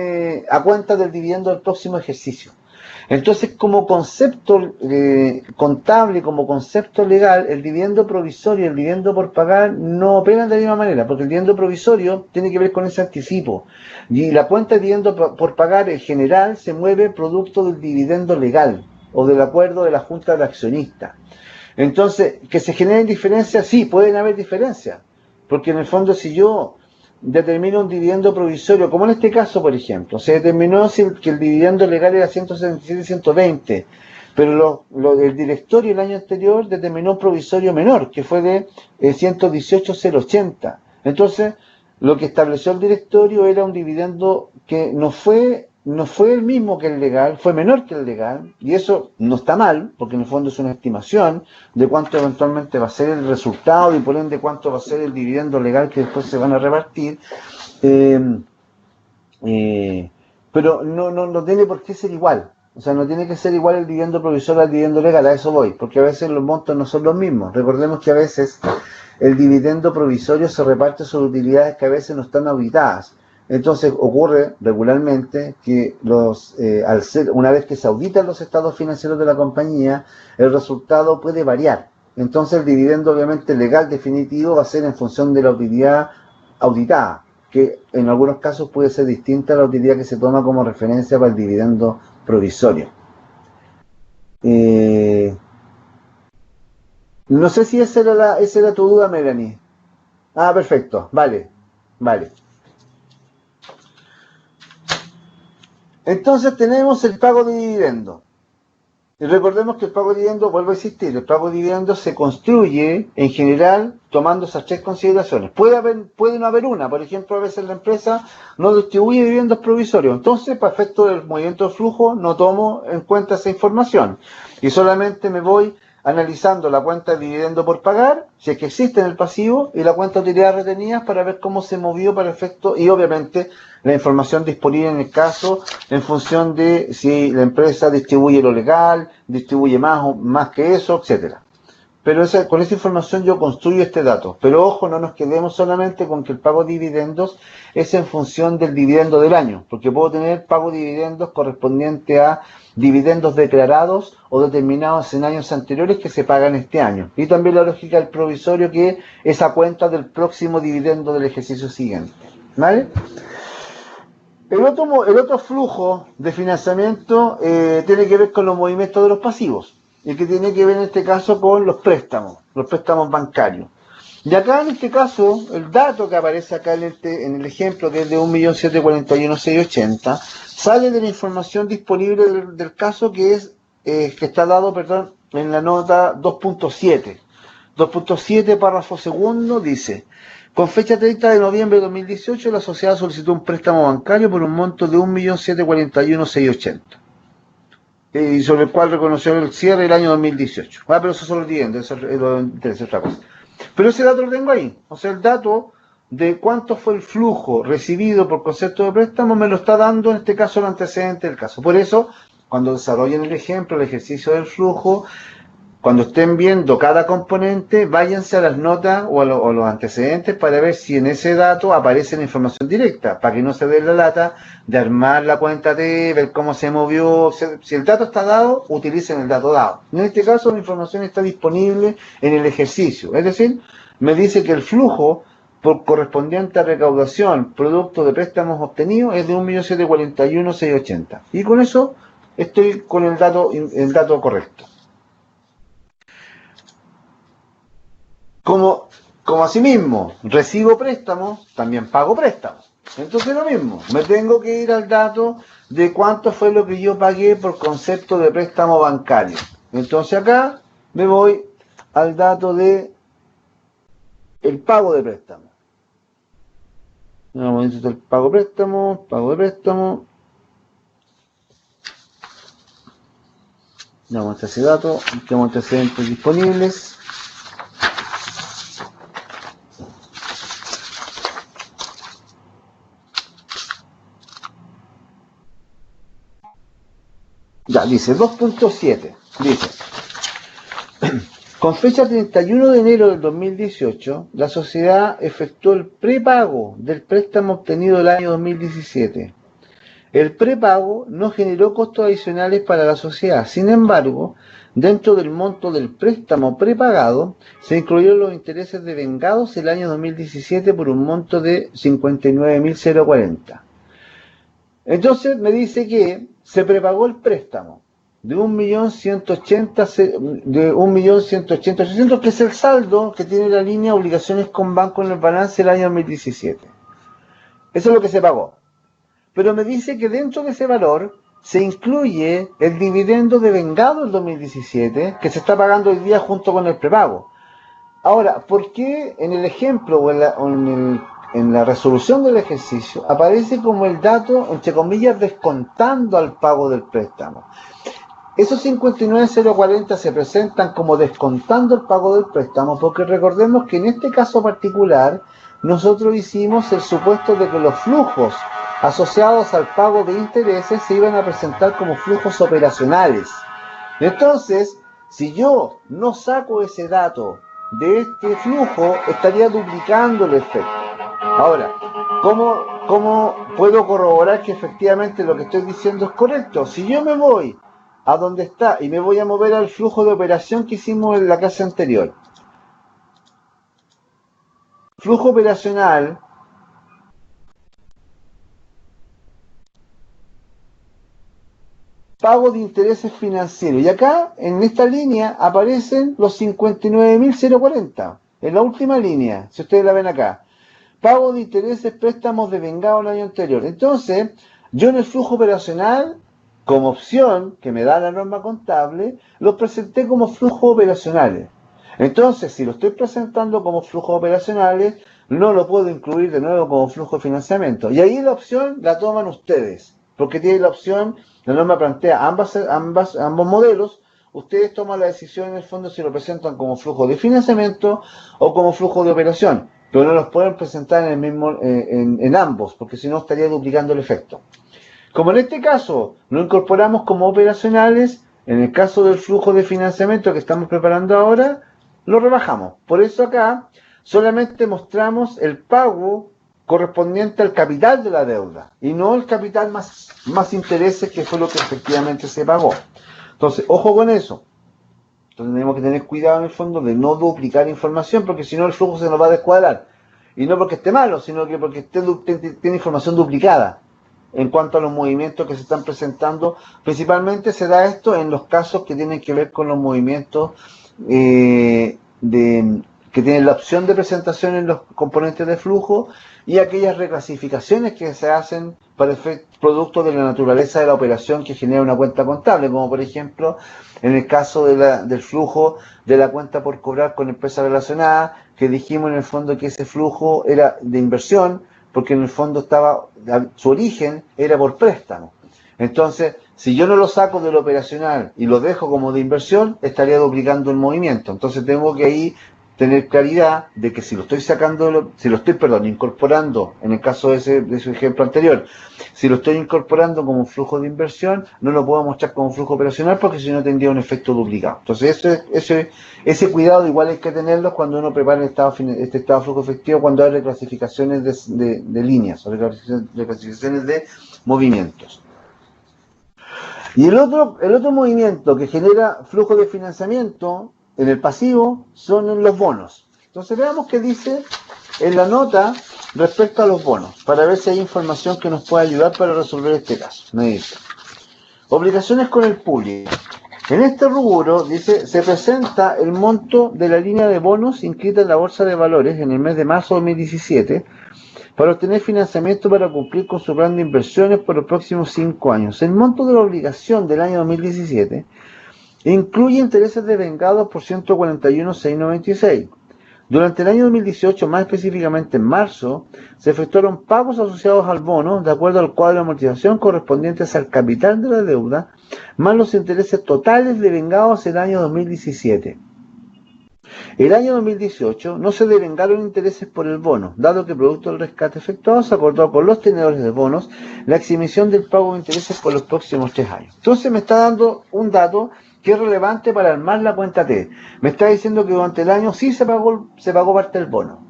a cuenta del dividendo del próximo ejercicio. Entonces, como concepto contable, como concepto legal, el dividendo provisorio y el dividendo por pagar no operan de la misma manera, porque el dividendo provisorio tiene que ver con ese anticipo. Y la cuenta de dividendo por pagar en general se mueve producto del dividendo legal o del acuerdo de la Junta de Accionistas. Entonces, que se generen diferencias, sí, pueden haber diferencias, porque en el fondo si yo determino un dividendo provisorio, como en este caso, por ejemplo, se determinó que el dividendo legal era 177.120, pero el directorio el año anterior determinó un provisorio menor, que fue de 118.080. Entonces, lo que estableció el directorio era un dividendo que no fue el mismo que el legal, fue menor que el legal, y eso no está mal, porque en el fondo es una estimación de cuánto eventualmente va a ser el resultado y por ende cuánto va a ser el dividendo legal que después se van a repartir, pero no tiene por qué ser igual. O sea, no tiene que ser igual el dividendo provisorio al dividendo legal, a eso voy, porque a veces los montos no son los mismos. Recordemos que a veces el dividendo provisorio se reparte sobre utilidades que a veces no están auditadas. Entonces ocurre regularmente que una vez que se auditan los estados financieros de la compañía, el resultado puede variar. Entonces el dividendo obviamente legal definitivo va a ser en función de la utilidad auditada, que en algunos casos puede ser distinta a la utilidad que se toma como referencia para el dividendo provisorio. No sé si esa era tu duda, Melanie. Ah, perfecto, vale. Entonces tenemos el pago de dividendo. Y recordemos que el pago de dividendos, vuelvo a insistir, el pago de dividendos se construye en general tomando esas tres consideraciones. Puede no haber una, por ejemplo, a veces la empresa no distribuye dividendos provisorios. Entonces, para efecto del movimiento de flujo, no tomo en cuenta esa información y solamente me voy analizando la cuenta de dividendo por pagar, si es que existe en el pasivo, y la cuenta de utilidades retenidas para ver cómo se movió para efecto, y obviamente la información disponible en el caso, en función de si la empresa distribuye lo legal, distribuye más que eso, etcétera. Pero con esa información yo construyo este dato. Pero ojo, no nos quedemos solamente con que el pago de dividendos es en función del dividendo del año, porque puedo tener pago de dividendos correspondiente a dividendos declarados o determinados en años anteriores que se pagan este año. Y también la lógica del provisorio, que es a cuenta del próximo dividendo del ejercicio siguiente. ¿Vale? El otro flujo de financiamiento tiene que ver con los movimientos de los pasivos, y que tiene que ver en este caso con los préstamos bancarios. Y acá en este caso, el dato que aparece acá en el ejemplo, que es de 1.741.680, sale de la información disponible del caso que está dado, en la nota 2.7. 2.7, párrafo segundo, dice: con fecha 30 de noviembre de 2018, la sociedad solicitó un préstamo bancario por un monto de 1.741.680. Y sobre el cual reconoció el cierre del año 2018. Pero eso son los dividendos, eso es lo interesa, otra cosa. Pero ese dato lo tengo ahí. O sea, el dato de cuánto fue el flujo recibido por concepto de préstamo me lo está dando, en este caso, el antecedente del caso. Por eso, cuando desarrollen el ejemplo, el ejercicio del flujo, cuando estén viendo cada componente, váyanse a las notas o a los antecedentes para ver si en ese dato aparece la información directa, para que no se dé la lata de armar la cuenta T, ver cómo se movió. Si el dato está dado, utilicen el dato dado. En este caso, la información está disponible en el ejercicio. Es decir, me dice que el flujo por correspondiente a recaudación producto de préstamos obtenidos es de 1.741.680. Y con eso estoy con el dato correcto. Como asimismo recibo préstamos, también pago préstamos. Entonces lo mismo, me tengo que ir al dato de cuánto fue lo que yo pagué por concepto de préstamo bancario. Entonces acá me voy al dato de el pago de préstamo. Vamos a necesitar el pago de préstamo. Vamos a ese dato, tenemos antecedentes disponibles. Ya, dice 2.7, dice: con fecha 31 de enero del 2018, la sociedad efectuó el prepago del préstamo obtenido el año 2017. El prepago no generó costos adicionales para la sociedad. Sin embargo, dentro del monto del préstamo prepagado, se incluyeron los intereses devengados el año 2017 por un monto de 59.040. Entonces me dice que se prepagó el préstamo de 1.180.800, que es el saldo que tiene la línea obligaciones con banco en el balance del año 2017. Eso es lo que se pagó. Pero me dice que dentro de ese valor se incluye el dividendo devengado del 2017, que se está pagando hoy día junto con el prepago. Ahora, ¿por qué en el ejemplo o en la resolución del ejercicio aparece como el dato, entre comillas, descontando al pago del préstamo? Esos 59.040 se presentan como descontando el pago del préstamo, porque recordemos que en este caso particular nosotros hicimos el supuesto de que los flujos asociados al pago de intereses se iban a presentar como flujos operacionales. Entonces, si yo no saco ese dato de este flujo, estaría duplicando el efecto. Ahora, ¿cómo puedo corroborar que efectivamente lo que estoy diciendo es correcto? Si yo me voy a donde está y me voy a mover al flujo de operación que hicimos en la clase anterior. Flujo operacional pago de intereses financieros. Y acá, en esta línea, aparecen los 59.040. En la última línea, si ustedes la ven acá. Pago de intereses, préstamos devengados el año anterior. Entonces, yo en el flujo operacional como opción que me da la norma contable, los presenté como flujos operacionales. Entonces, si lo estoy presentando como flujos operacionales, no lo puedo incluir de nuevo como flujo de financiamiento. Y ahí la opción la toman ustedes, porque tienen la opción, la norma plantea ambos modelos, ustedes toman la decisión en el fondo si lo presentan como flujo de financiamiento o como flujo de operación, pero no los pueden presentar en, el mismo, en ambos, porque si no estaría duplicando el efecto. Como en este caso lo incorporamos como operacionales, en el caso del flujo de financiamiento que estamos preparando ahora, lo rebajamos. Por eso acá solamente mostramos el pago correspondiente al capital de la deuda y no el capital más intereses, que fue lo que efectivamente se pagó. Entonces, ojo con eso. Entonces tenemos que tener cuidado en el fondo de no duplicar información, porque si no el flujo se nos va a descuadrar. Y no porque esté malo, sino que porque tiene información duplicada en cuanto a los movimientos que se están presentando. Principalmente se da esto en los casos que tienen que ver con los movimientos que tienen la opción de presentación en los componentes de flujo y aquellas reclasificaciones que se hacen para producto de la naturaleza de la operación que genera una cuenta contable, como por ejemplo en el caso del flujo de la cuenta por cobrar con empresas relacionadas, que dijimos en el fondo que ese flujo era de inversión, porque en el fondo su origen era por préstamo. Entonces, si yo no lo saco del operacional y lo dejo como de inversión, estaría duplicando el movimiento. Entonces tengo que ahí tener claridad de que si lo estoy incorporando, en el caso de ese ejemplo anterior, si lo estoy incorporando como un flujo de inversión, no lo puedo mostrar como un flujo operacional, porque si no tendría un efecto duplicado. Entonces ese cuidado igual hay que tenerlo cuando uno prepara este estado de flujo efectivo, cuando hay reclasificaciones de líneas o reclasificaciones de movimientos. Y el otro movimiento que genera flujo de financiamiento en el pasivo son en los bonos. Entonces veamos qué dice en la nota respecto a los bonos, para ver si hay información que nos pueda ayudar para resolver este caso. Me dice, obligaciones con el público. En este rubro, dice, se presenta el monto de la línea de bonos inscrita en la Bolsa de Valores en el mes de marzo de 2017 para obtener financiamiento para cumplir con su plan de inversiones por los próximos 5 años. El monto de la obligación del año 2017 incluye intereses devengados por 141.696. Durante el año 2018, más específicamente en marzo, se efectuaron pagos asociados al bono de acuerdo al cuadro de amortización correspondientes al capital de la deuda, más los intereses totales devengados el año 2017. El año 2018 no se devengaron intereses por el bono, dado que producto del rescate efectuado se acordó con los tenedores de bonos la exhibición del pago de intereses por los próximos 3 años. Entonces me está dando un dato que es relevante para armar la cuenta T. Me está diciendo que durante el año sí se pagó parte del bono.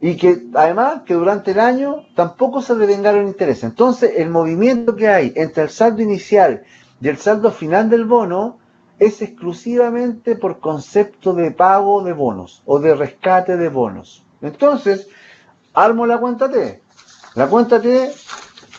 Y que además que durante el año tampoco se devengaron intereses. Entonces el movimiento que hay entre el saldo inicial y el saldo final del bono es exclusivamente por concepto de pago de bonos o de rescate de bonos. Entonces, armo la cuenta T. La cuenta T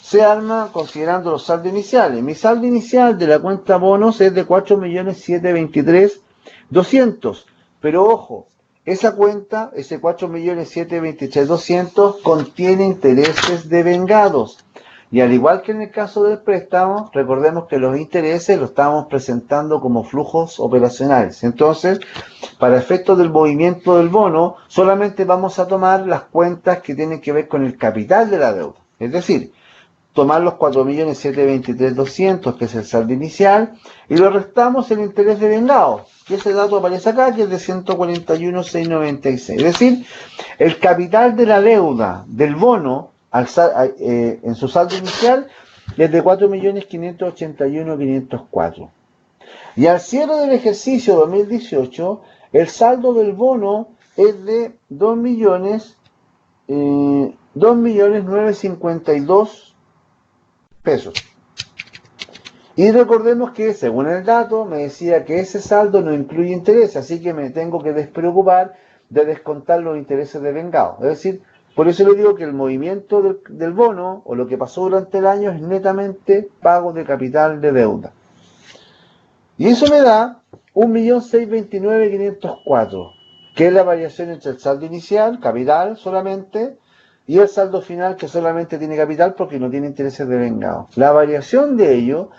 se arma considerando los saldos iniciales. Mi saldo inicial de la cuenta bonos es de 4.723.200. Pero ojo, esa cuenta, ese 4.723.200 contiene intereses devengados. Y al igual que en el caso del préstamo, recordemos que los intereses los estamos presentando como flujos operacionales. Entonces, para efectos del movimiento del bono, solamente vamos a tomar las cuentas que tienen que ver con el capital de la deuda. Es decir, tomar los 4.723.200, que es el saldo inicial, y lo restamos el interés devengado, que ese dato aparece acá, que es de 141.696. Es decir, el capital de la deuda del bono en su saldo inicial es de 4.581.504. Y al cierre del ejercicio 2018, el saldo del bono es de 2.952 pesos. Y recordemos que, según el dato, me decía que ese saldo no incluye intereses, así que me tengo que despreocupar de descontar los intereses devengados. Es decir, por eso le digo que el movimiento del bono, o lo que pasó durante el año, es netamente pago de capital de deuda. Y eso me da 1.629.504, que es la variación entre el saldo inicial, capital solamente, y el saldo final, que solamente tiene capital porque no tiene intereses devengados. La variación de ello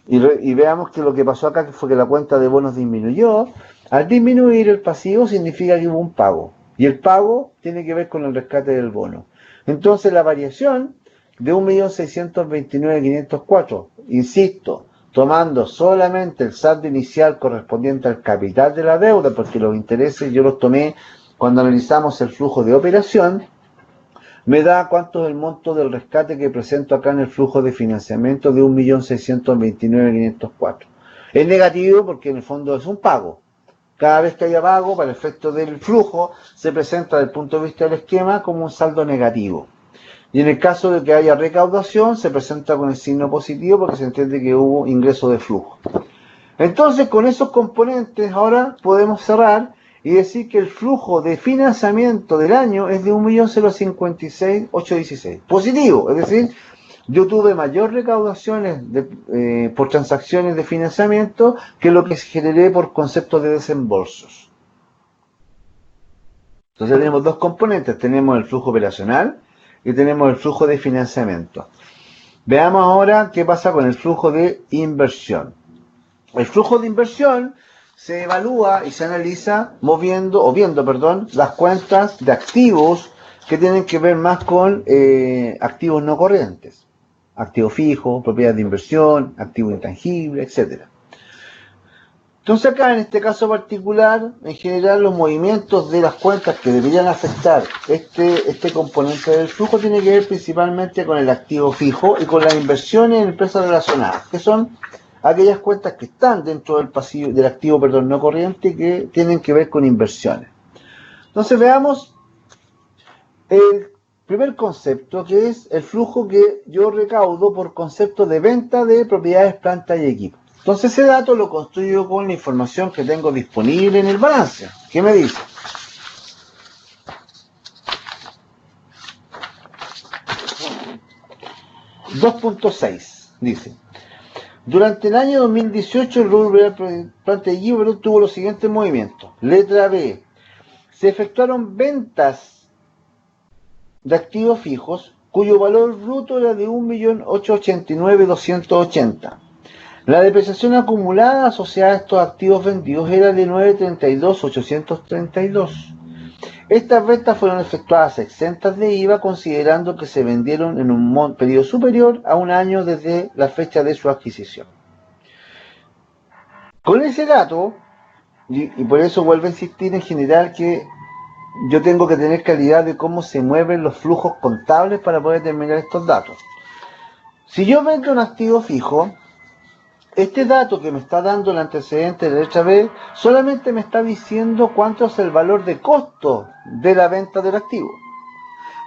y veamos que lo que pasó acá fue que la cuenta de bonos disminuyó. Al disminuir el pasivo significa que hubo un pago. Y el pago tiene que ver con el rescate del bono. Entonces la variación de 1.629.504, insisto, tomando solamente el saldo inicial correspondiente al capital de la deuda, porque los intereses yo los tomé cuando analizamos el flujo de operación, me da cuánto es el monto del rescate que presento acá en el flujo de financiamiento de 1.629.504. Es negativo porque en el fondo es un pago. Cada vez que haya pago, para el efecto del flujo, se presenta desde el punto de vista del esquema como un saldo negativo. Y en el caso de que haya recaudación, se presenta con el signo positivo porque se entiende que hubo ingreso de flujo. Entonces, con esos componentes, ahora podemos cerrar y decir que el flujo de financiamiento del año es de 1.056.816. Positivo, es decir, yo tuve mayor recaudaciones por transacciones de financiamiento que lo que generé por conceptos de desembolsos. Entonces tenemos dos componentes, tenemos el flujo operacional y tenemos el flujo de financiamiento. Veamos ahora qué pasa con el flujo de inversión. El flujo de inversión se evalúa y se analiza viendo las cuentas de activos que tienen que ver más con activos no corrientes. Activo fijo, propiedad de inversión, activo intangible, etc. Entonces acá en este caso particular, en general los movimientos de las cuentas que deberían afectar este componente del flujo tiene que ver principalmente con el activo fijo y con las inversiones en empresas relacionadas, que son aquellas cuentas que están dentro del activo no corriente y que tienen que ver con inversiones. Entonces veamos el primer concepto, que es el flujo que yo recaudo por concepto de venta de propiedades, plantas y equipos. Entonces ese dato lo construyo con la información que tengo disponible en el balance. ¿Qué me dice? dice: durante el año 2018 el rubro planta y equipos tuvo los siguientes movimientos. Letra B: se efectuaron ventas de activos fijos cuyo valor bruto era de 1.889.280. La depreciación acumulada asociada a estos activos vendidos era de 932.832. Estas ventas fueron efectuadas exentas de IVA, considerando que se vendieron en un periodo superior a un año desde la fecha de su adquisición. Con ese dato, y por eso vuelvo a insistir en general que yo tengo que tener claridad de cómo se mueven los flujos contables para poder determinar estos datos. Si yo vendo un activo fijo, este dato que me está dando el antecedente de la letra B solamente me está diciendo cuánto es el valor de costo de la venta del activo.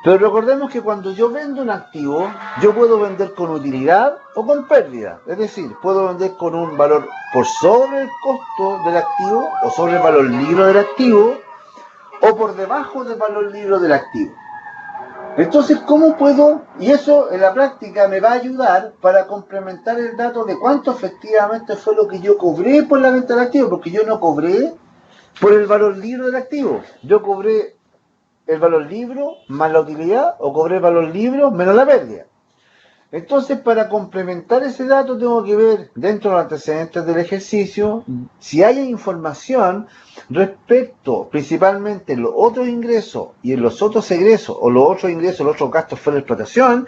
Pero recordemos que cuando yo vendo un activo, yo puedo vender con utilidad o con pérdida. Es decir, puedo vender con un valor por sobre el costo del activo o sobre el valor libre del activo, o por debajo del valor libre del activo. Entonces, ¿cómo puedo? Y eso en la práctica me va a ayudar para complementar el dato de cuánto efectivamente fue lo que yo cobré por la venta del activo, porque yo no cobré por el valor libre del activo. Yo cobré el valor libre más la utilidad, o cobré el valor libre menos la pérdida. Entonces, para complementar ese dato, tengo que ver dentro de los antecedentes del ejercicio si hay información respecto principalmente en los otros ingresos y en los otros egresos, o los otros ingresos, los otros gastos fuera de explotación,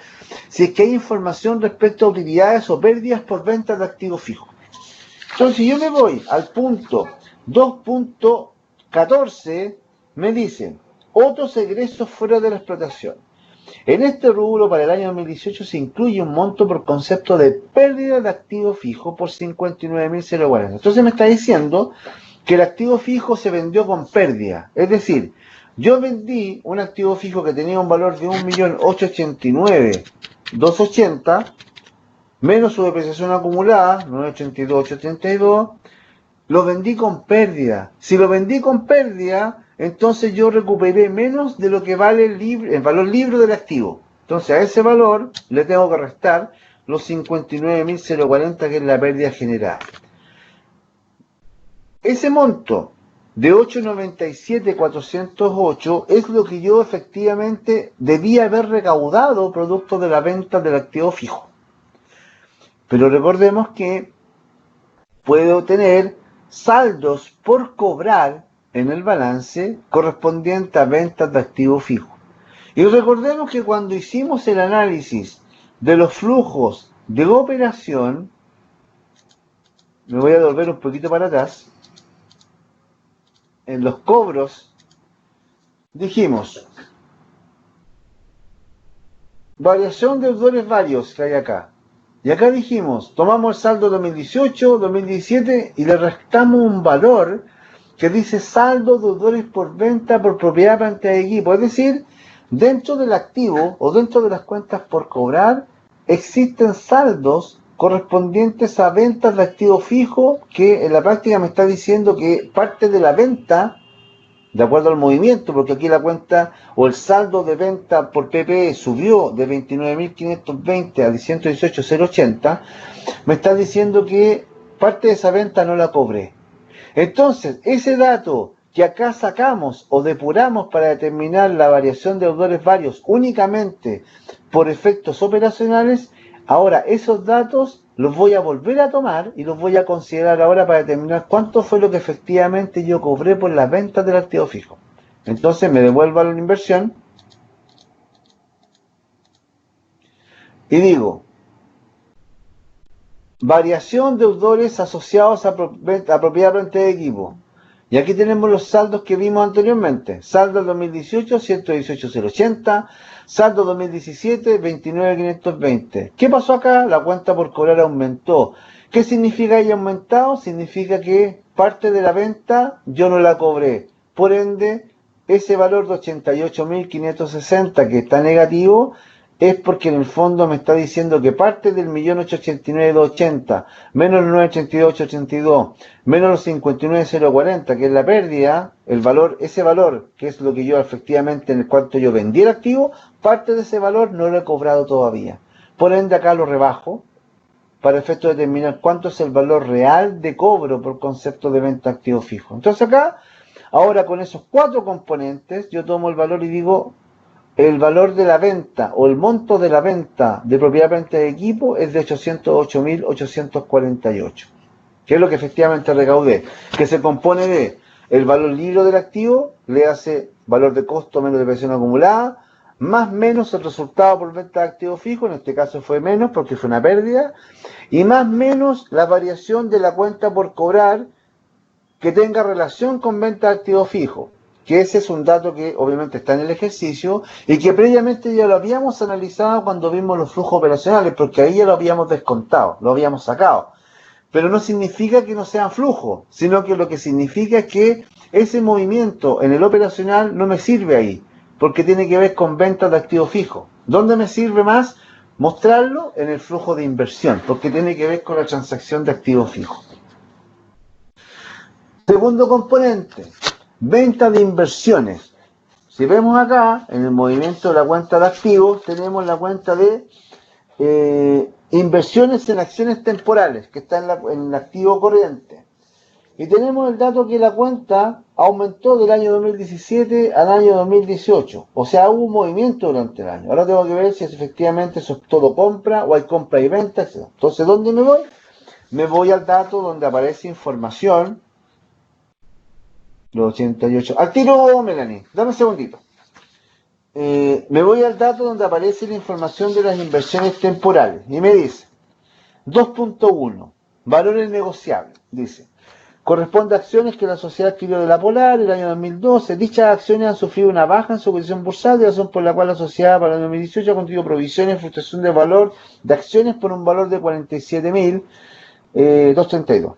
si es que hay información respecto a utilidades o pérdidas por ventas de activos fijos. Entonces, si yo me voy al punto 2.14, me dicen otros egresos fuera de la explotación. En este rubro, para el año 2018, se incluye un monto por concepto de pérdida de activo fijo por 59.040. Entonces me está diciendo que el activo fijo se vendió con pérdida. Es decir, yo vendí un activo fijo que tenía un valor de 1.889.280, menos su depreciación acumulada, 982.832, lo vendí con pérdida. Si lo vendí con pérdida, entonces yo recuperé menos de lo que vale el valor libre del activo. Entonces a ese valor le tengo que restar los 59.040, que es la pérdida generada. Ese monto de 897.408 es lo que yo efectivamente debía haber recaudado producto de la venta del activo fijo. Pero recordemos que puedo tener saldos por cobrar en el balance correspondiente a ventas de activo fijo. Y recordemos que cuando hicimos el análisis de los flujos de operación, me voy a volver un poquito para atrás, en los cobros, dijimos, variación de deudores varios que hay acá. Y acá dijimos, tomamos el saldo 2018, 2017 y le restamos un valor que dice saldo de deudores por venta por propiedad planta de equipo. Es decir, dentro del activo o dentro de las cuentas por cobrar existen saldos correspondientes a ventas de activo fijo que en la práctica me está diciendo que parte de la venta, de acuerdo al movimiento, porque aquí la cuenta o el saldo de venta por PPE subió de 29.520 a 118.080, me está diciendo que parte de esa venta no la cobré. Entonces, ese dato que acá sacamos o depuramos para determinar la variación de deudores varios únicamente por efectos operacionales, ahora esos datos los voy a volver a tomar y los voy a considerar ahora para determinar cuánto fue lo que efectivamente yo cobré por las ventas del activo fijo. Entonces me devuelvo a la inversión y digo, variación de deudores asociados a propiedad planta de equipo. Y aquí tenemos los saldos que vimos anteriormente. Saldo del 2018, 118.080. Saldo 2017, 29.520. ¿Qué pasó acá? La cuenta por cobrar aumentó. ¿Qué significa haya aumentado? Significa que parte de la venta yo no la cobré. Por ende, ese valor de 88.560 que está negativo es porque en el fondo me está diciendo que parte del 1.889.280 menos los 982.882 menos los 59.040, que es la pérdida, el valor, ese valor, que es lo que yo efectivamente en el cuanto yo vendí el activo, parte de ese valor no lo he cobrado todavía. Por ende acá lo rebajo para efecto de determinar cuánto es el valor real de cobro por concepto de venta activo fijo. Entonces acá, ahora con esos cuatro componentes, yo tomo el valor y digo, el valor de la venta o el monto de la venta de propiedad planta de equipo es de 808.848, que es lo que efectivamente recaudé, que se compone de el valor libre del activo, le hace valor de costo menos depreciación acumulada, más menos el resultado por venta de activo fijo, en este caso fue menos porque fue una pérdida, y más menos la variación de la cuenta por cobrar que tenga relación con venta de activo fijo, que ese es un dato que obviamente está en el ejercicio y que previamente ya lo habíamos analizado cuando vimos los flujos operacionales, porque ahí ya lo habíamos descontado, lo habíamos sacado. Pero no significa que no sean flujos, sino que lo que significa es que ese movimiento en el operacional no me sirve ahí, porque tiene que ver con ventas de activo fijo. ¿Dónde me sirve más? Mostrarlo en el flujo de inversión, porque tiene que ver con la transacción de activo fijo. Segundo componente, venta de inversiones. Si vemos acá, en el movimiento de la cuenta de activos, tenemos la cuenta de inversiones en acciones temporales, que está en el activo corriente. Y tenemos el dato que la cuenta aumentó del año 2017 al año 2018. O sea, hubo un movimiento durante el año. Ahora tengo que ver si efectivamente eso es todo compra o hay compra y venta, etc. Entonces, ¿dónde me voy? Me voy al dato donde aparece información. Los 88. Al tiro, Melanie. Dame un segundito. Me voy al dato donde aparece la información de las inversiones temporales. Y me dice, 2.1, valores negociables. Dice, corresponde a acciones que la sociedad adquirió de la Polar el año 2012. Dichas acciones han sufrido una baja en su posición bursal, razón por la cual la sociedad para el año 2018 ha constituido provisiones de fluctuación de valor de acciones por un valor de 47.232.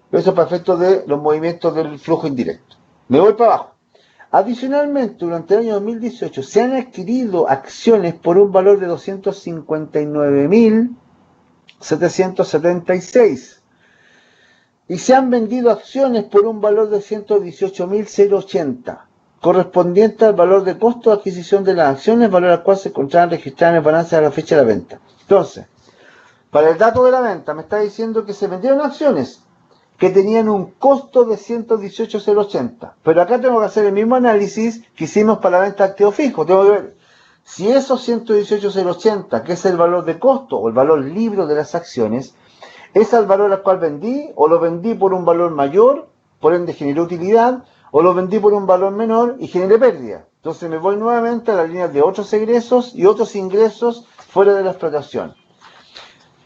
Eso para efectos de los movimientos del flujo indirecto. Me voy para abajo. Adicionalmente, durante el año 2018 se han adquirido acciones por un valor de 259.776 y se han vendido acciones por un valor de 118.080, correspondiente al valor de costo de adquisición de las acciones, valor al cual se encontraban registradas en el balance a la fecha de la venta. Entonces, para el dato de la venta me está diciendo que se vendieron acciones que tenían un costo de 118.080. Pero acá tengo que hacer el mismo análisis que hicimos para la venta de activo fijo. Tengo que ver si esos 118.080, que es el valor de costo o el valor libre de las acciones, ¿Es al valor al cual vendí o lo vendí por un valor mayor, por ende generé utilidad, o lo vendí por un valor menor y generé pérdida? Entonces me voy nuevamente a la línea de otros egresos y otros ingresos fuera de la explotación.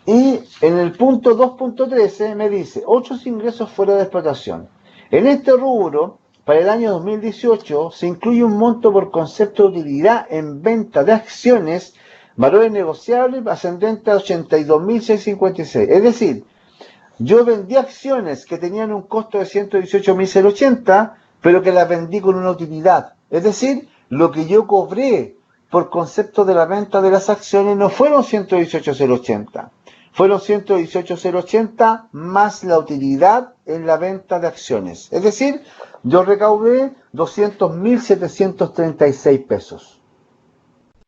Y en el punto 2.13 me dice otros ingresos fuera de explotación. En este rubro, para el año 2018, se incluye un monto por concepto de utilidad en venta de acciones, valores negociables ascendente a 82.656. Es decir, yo vendí acciones que tenían un costo de 118.080, pero que las vendí con una utilidad. Es decir, lo que yo cobré por concepto de la venta de las acciones no fueron 118.080. Fueron 118.080 más la utilidad en la venta de acciones. Es decir, yo recaudé 200.736 pesos.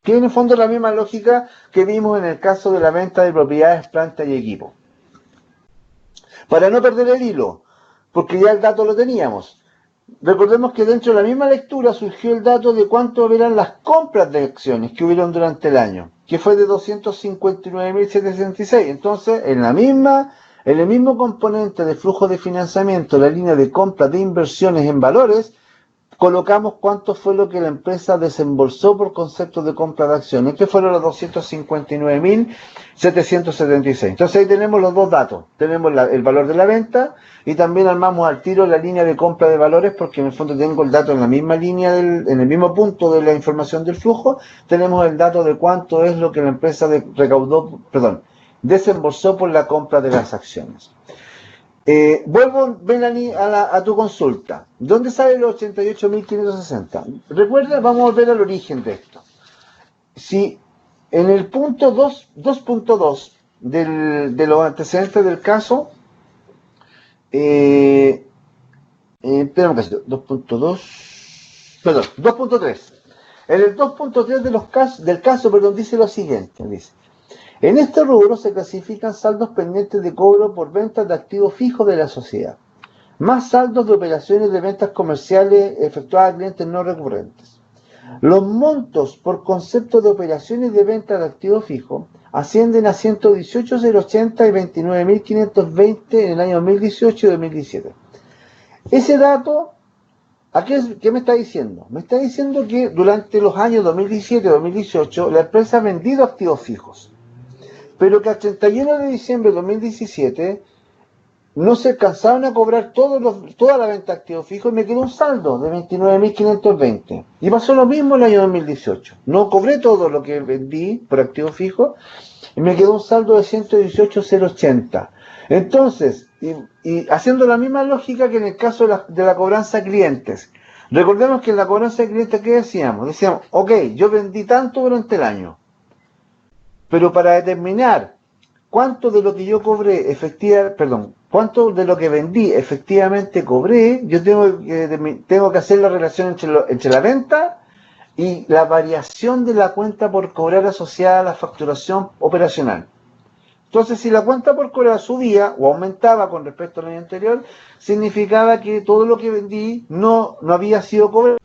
Que en el fondo es la misma lógica que vimos en el caso de la venta de propiedades, planta y equipo. Para no perder el hilo, porque ya el dato lo teníamos. Recordemos que dentro de la misma lectura surgió el dato de cuánto eran las compras de acciones que hubieron durante el año, que fue de 259.766. Entonces, en el mismo componente de flujo de financiamiento, la línea de compra de inversiones en valores, colocamos cuánto fue lo que la empresa desembolsó por concepto de compra de acciones, que fueron los 259.776. Entonces ahí tenemos los dos datos. Tenemos el valor de la venta y también armamos al tiro la línea de compra de valores, porque en el fondo tengo el dato en la misma línea, en el mismo punto de la información del flujo, tenemos el dato de cuánto es lo que la empresa desembolsó por la compra de las acciones. Vuelvo, Melanie, a tu consulta. ¿Dónde sale los 88.560? Recuerda, vamos a volver al origen de esto. Si en el punto 2.2 de los antecedentes del caso, espera un casito, 2.2, perdón, 2.3. En el 2.3 del caso, dice lo siguiente, dice: en este rubro se clasifican saldos pendientes de cobro por ventas de activos fijos de la sociedad, más saldos de operaciones de ventas comerciales efectuadas a clientes no recurrentes. Los montos por concepto de operaciones de venta de activos fijos ascienden a 118.080 y 29.520 en el año 2018 y 2017. Ese dato, ¿qué me está diciendo? Me está diciendo que durante los años 2017 y 2018 la empresa ha vendido activos fijos, pero que al 31 de diciembre de 2017 no se alcanzaron a cobrar toda la venta de activos fijos y me quedó un saldo de 29.520. Y pasó lo mismo el año 2018. No cobré todo lo que vendí por activos fijos y me quedó un saldo de 118.080. Entonces, y haciendo la misma lógica que en el caso de la cobranza a clientes. Recordemos que en la cobranza de clientes, ¿qué decíamos? Decíamos, ok, yo vendí tanto durante el año, pero para determinar cuánto de lo que yo cobré cuánto de lo que vendí efectivamente cobré, yo tengo que hacer la relación entre la venta y la variación de la cuenta por cobrar asociada a la facturación operacional. Entonces, si la cuenta por cobrar subía o aumentaba con respecto al año anterior, significaba que todo lo que vendí no había sido cobrado.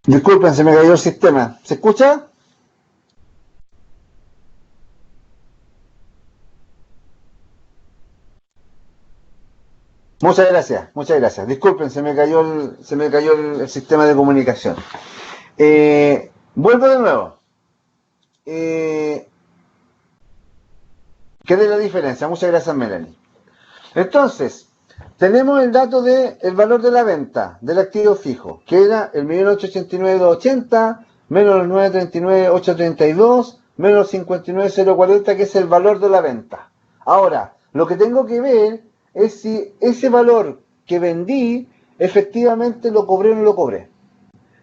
Disculpen, se me cayó el sistema. ¿Se escucha? Muchas gracias, muchas gracias. Disculpen, se me cayó el sistema de comunicación. Vuelvo de nuevo. Eh, ¿Qué es la diferencia? Muchas gracias, Melanie. Entonces, tenemos el dato del valor de la venta del activo fijo, que era el 1.889.280 menos los 939.832 menos los 59.040, que es el valor de la venta. Ahora, lo que tengo que ver es si ese valor que vendí efectivamente lo cobré o no lo cobré.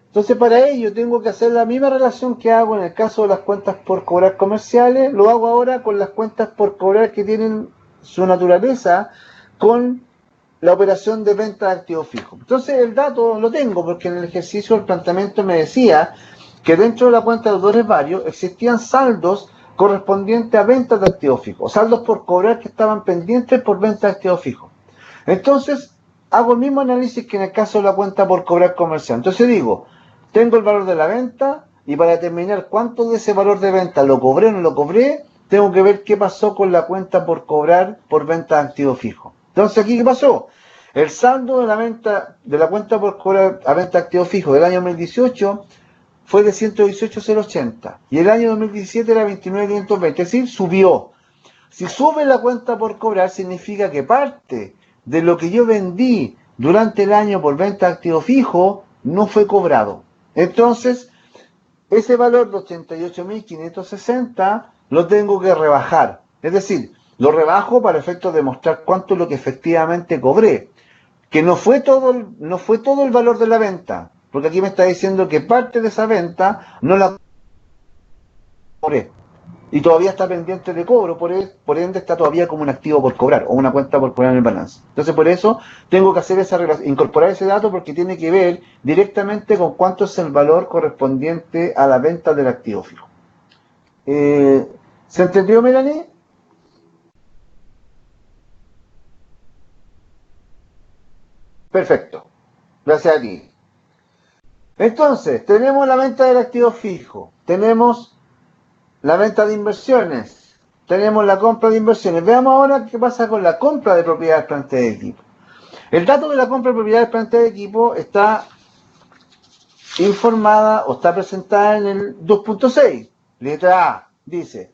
Entonces, para ello tengo que hacer la misma relación que hago en el caso de las cuentas por cobrar comerciales, lo hago ahora con las cuentas por cobrar que tienen su naturaleza con la operación de venta de activos fijos. Entonces, el dato lo tengo porque en el ejercicio del planteamiento me decía que dentro de la cuenta de deudores varios existían saldos correspondientes a ventas de activos fijos, saldos por cobrar que estaban pendientes por venta de activos fijos. Entonces, hago el mismo análisis que en el caso de la cuenta por cobrar comercial. Entonces digo, tengo el valor de la venta y para determinar cuánto de ese valor de venta lo cobré o no lo cobré, tengo que ver qué pasó con la cuenta por cobrar por venta de activo fijo. Entonces, ¿aquí qué pasó? El saldo de la venta de la cuenta por cobrar a venta de activo fijo del año 2018 fue de 118.080 y el año 2017 era 29.520, es decir, subió. Si sube la cuenta por cobrar, significa que parte de lo que yo vendí durante el año por venta de activo fijo no fue cobrado. Entonces, ese valor de 88.560 lo tengo que rebajar. Es decir, lo rebajo para efectos de mostrar cuánto es lo que efectivamente cobré. Que no fue todo el valor de la venta, porque aquí me está diciendo que parte de esa venta no la cobré. Y todavía está pendiente de cobro, por ende está todavía como un activo por cobrar o una cuenta por cobrar en el balance. Entonces por eso tengo que hacer incorporar ese dato porque tiene que ver directamente con cuánto es el valor correspondiente a la venta del activo fijo. ¿Se entendió, Melanie? Perfecto. Gracias a ti. Entonces, tenemos la venta del activo fijo, tenemos la venta de inversiones, tenemos la compra de inversiones. Veamos ahora qué pasa con la compra de propiedades, plantas de equipo. El dato de la compra de propiedades, plantas de equipo está informada o está presentada en el 2.6. Letra A, dice: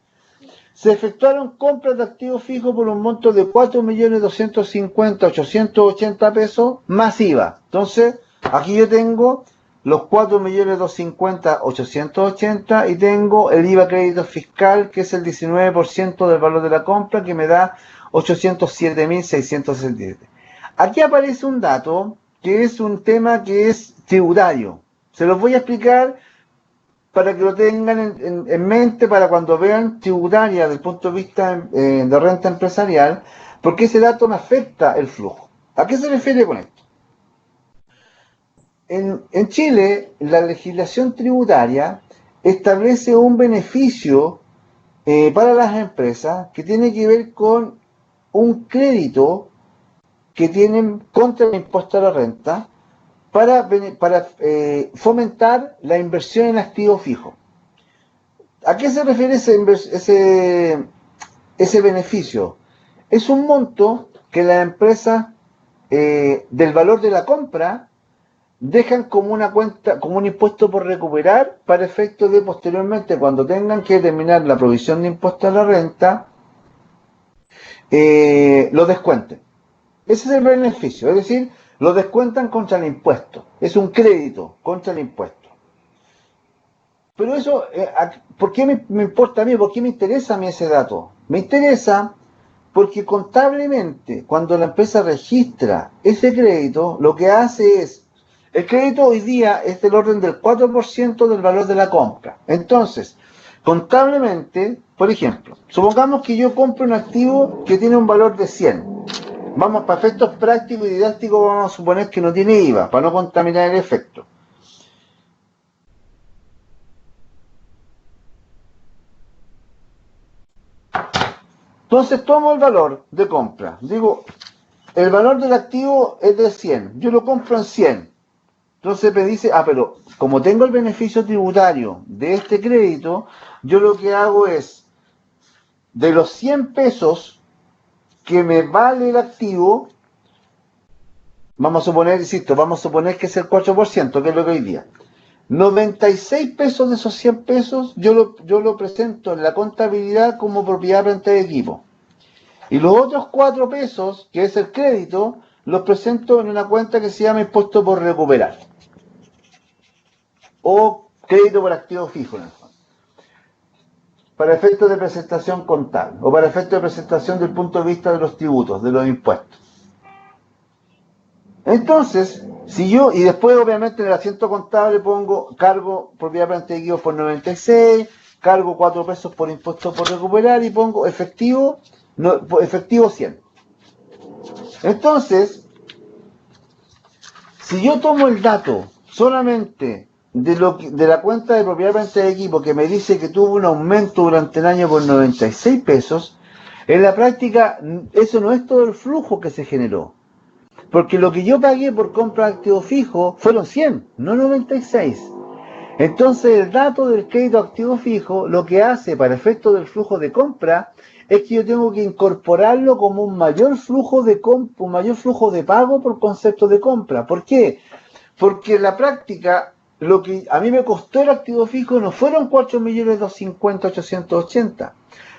se efectuaron compras de activos fijos por un monto de 4.250.880 pesos más IVA. Entonces, aquí yo tengo los 4.250.880 y tengo el IVA crédito fiscal, que es el 19% del valor de la compra, que me da 807.667. Aquí aparece un dato que es un tema que es tributario. Se los voy a explicar para que lo tengan en mente para cuando vean tributaria desde el punto de vista de renta empresarial, porque ese dato me afecta el flujo. ¿A qué se refiere con esto? En Chile, la legislación tributaria establece un beneficio para las empresas que tiene que ver con un crédito que tienen contra el impuesto a la renta para fomentar la inversión en activos fijos. ¿A qué se refiere ese beneficio? Es un monto que las empresas del valor de la compra dejan como una cuenta, como un impuesto por recuperar para efectos de posteriormente, cuando tengan que determinar la provisión de impuesto a la renta, lo descuenten. Ese es el beneficio, es decir, lo descuentan contra el impuesto. Es un crédito contra el impuesto. Pero eso, ¿por qué me importa a mí? ¿Por qué me interesa a mí ese dato? Me interesa porque contablemente, cuando la empresa registra ese crédito, lo que hace es, el crédito hoy día es del orden del 4% del valor de la compra. Entonces, contablemente, por ejemplo, supongamos que yo compro un activo que tiene un valor de 100. Vamos, para efectos prácticos y didácticos, vamos a suponer que no tiene IVA, para no contaminar el efecto. Entonces tomo el valor de compra. Digo, el valor del activo es de 100. Yo lo compro en 100. Entonces me dice, pero como tengo el beneficio tributario de este crédito, yo lo que hago es, de los 100 pesos que me vale el activo, vamos a suponer, insisto, vamos a suponer que es el 4%, que es lo que hoy día. 96 pesos de esos 100 pesos yo lo presento en la contabilidad como propiedad frente de equipo. Y los otros 4 pesos, que es el crédito, los presento en una cuenta que se llama impuesto por recuperar. O crédito por activo fijo, en el fondo. Para efectos de presentación contable, o para efectos de presentación del punto de vista de los tributos, de los impuestos. Entonces, si yo, y después obviamente en el asiento contable pongo cargo propiedad frente de equipo por 96, cargo 4 pesos por impuesto por recuperar y pongo efectivo, no, efectivo 100. Entonces, si yo tomo el dato solamente de la cuenta de propiedad frente de equipo que me dice que tuvo un aumento durante el año por 96 pesos, en la práctica eso no es todo el flujo que se generó. Porque lo que yo pagué por compra de activo fijo fueron 100, no 96. Entonces el dato del crédito activo fijo lo que hace para efecto del flujo de compra es que yo tengo que incorporarlo como un mayor flujo de pago por concepto de compra. ¿Por qué? Porque en la práctica lo que a mí me costó el activo fijo no fueron 4.250.880.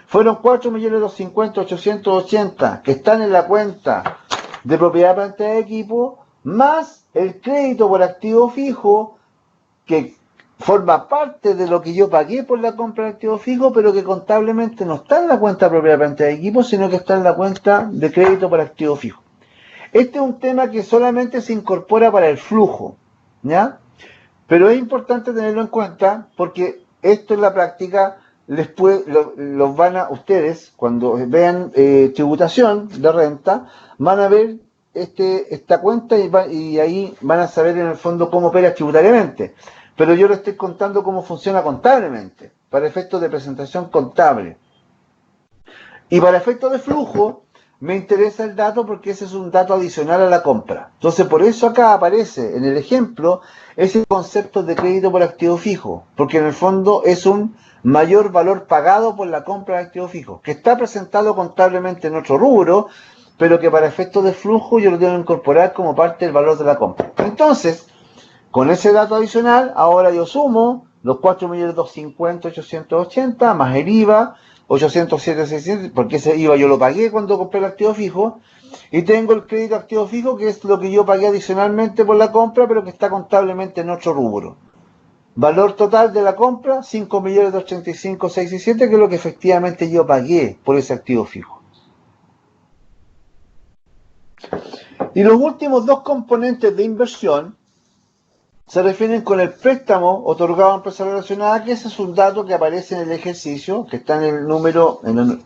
Fueron 4.250.880 que están en la cuenta de propiedad frente de equipo, más el crédito por activo fijo, que forma parte de lo que yo pagué por la compra de activo fijo, pero que contablemente no está en la cuenta de propiedad frente de equipo, sino que está en la cuenta de crédito por activo fijo. Este es un tema que solamente se incorpora para el flujo, ¿ya? Pero es importante tenerlo en cuenta porque esto en la práctica los van a ustedes, cuando vean tributación de renta, van a ver esta cuenta y ahí van a saber en el fondo cómo opera tributariamente. Pero yo les estoy contando cómo funciona contablemente, para efectos de presentación contable. Y para efectos de flujo, me interesa el dato porque ese es un dato adicional a la compra. Entonces, por eso acá aparece en el ejemplo ese concepto de crédito por activo fijo, porque en el fondo es un mayor valor pagado por la compra de activo fijo, que está presentado contablemente en otro rubro, pero que para efectos de flujo yo lo tengo que incorporar como parte del valor de la compra. Entonces, con ese dato adicional, ahora yo sumo los 4.250.880 más el IVA, 807.600, porque ese IVA yo lo pagué cuando compré el activo fijo, y tengo el crédito activo fijo, que es lo que yo pagué adicionalmente por la compra, pero que está contablemente en otro rubro. Valor total de la compra, 5.285.607, que es lo que efectivamente yo pagué por ese activo fijo. Y los últimos dos componentes de inversión se refieren con el préstamo otorgado a empresa relacionada, que ese es un dato que aparece en el ejercicio, que está en el número, en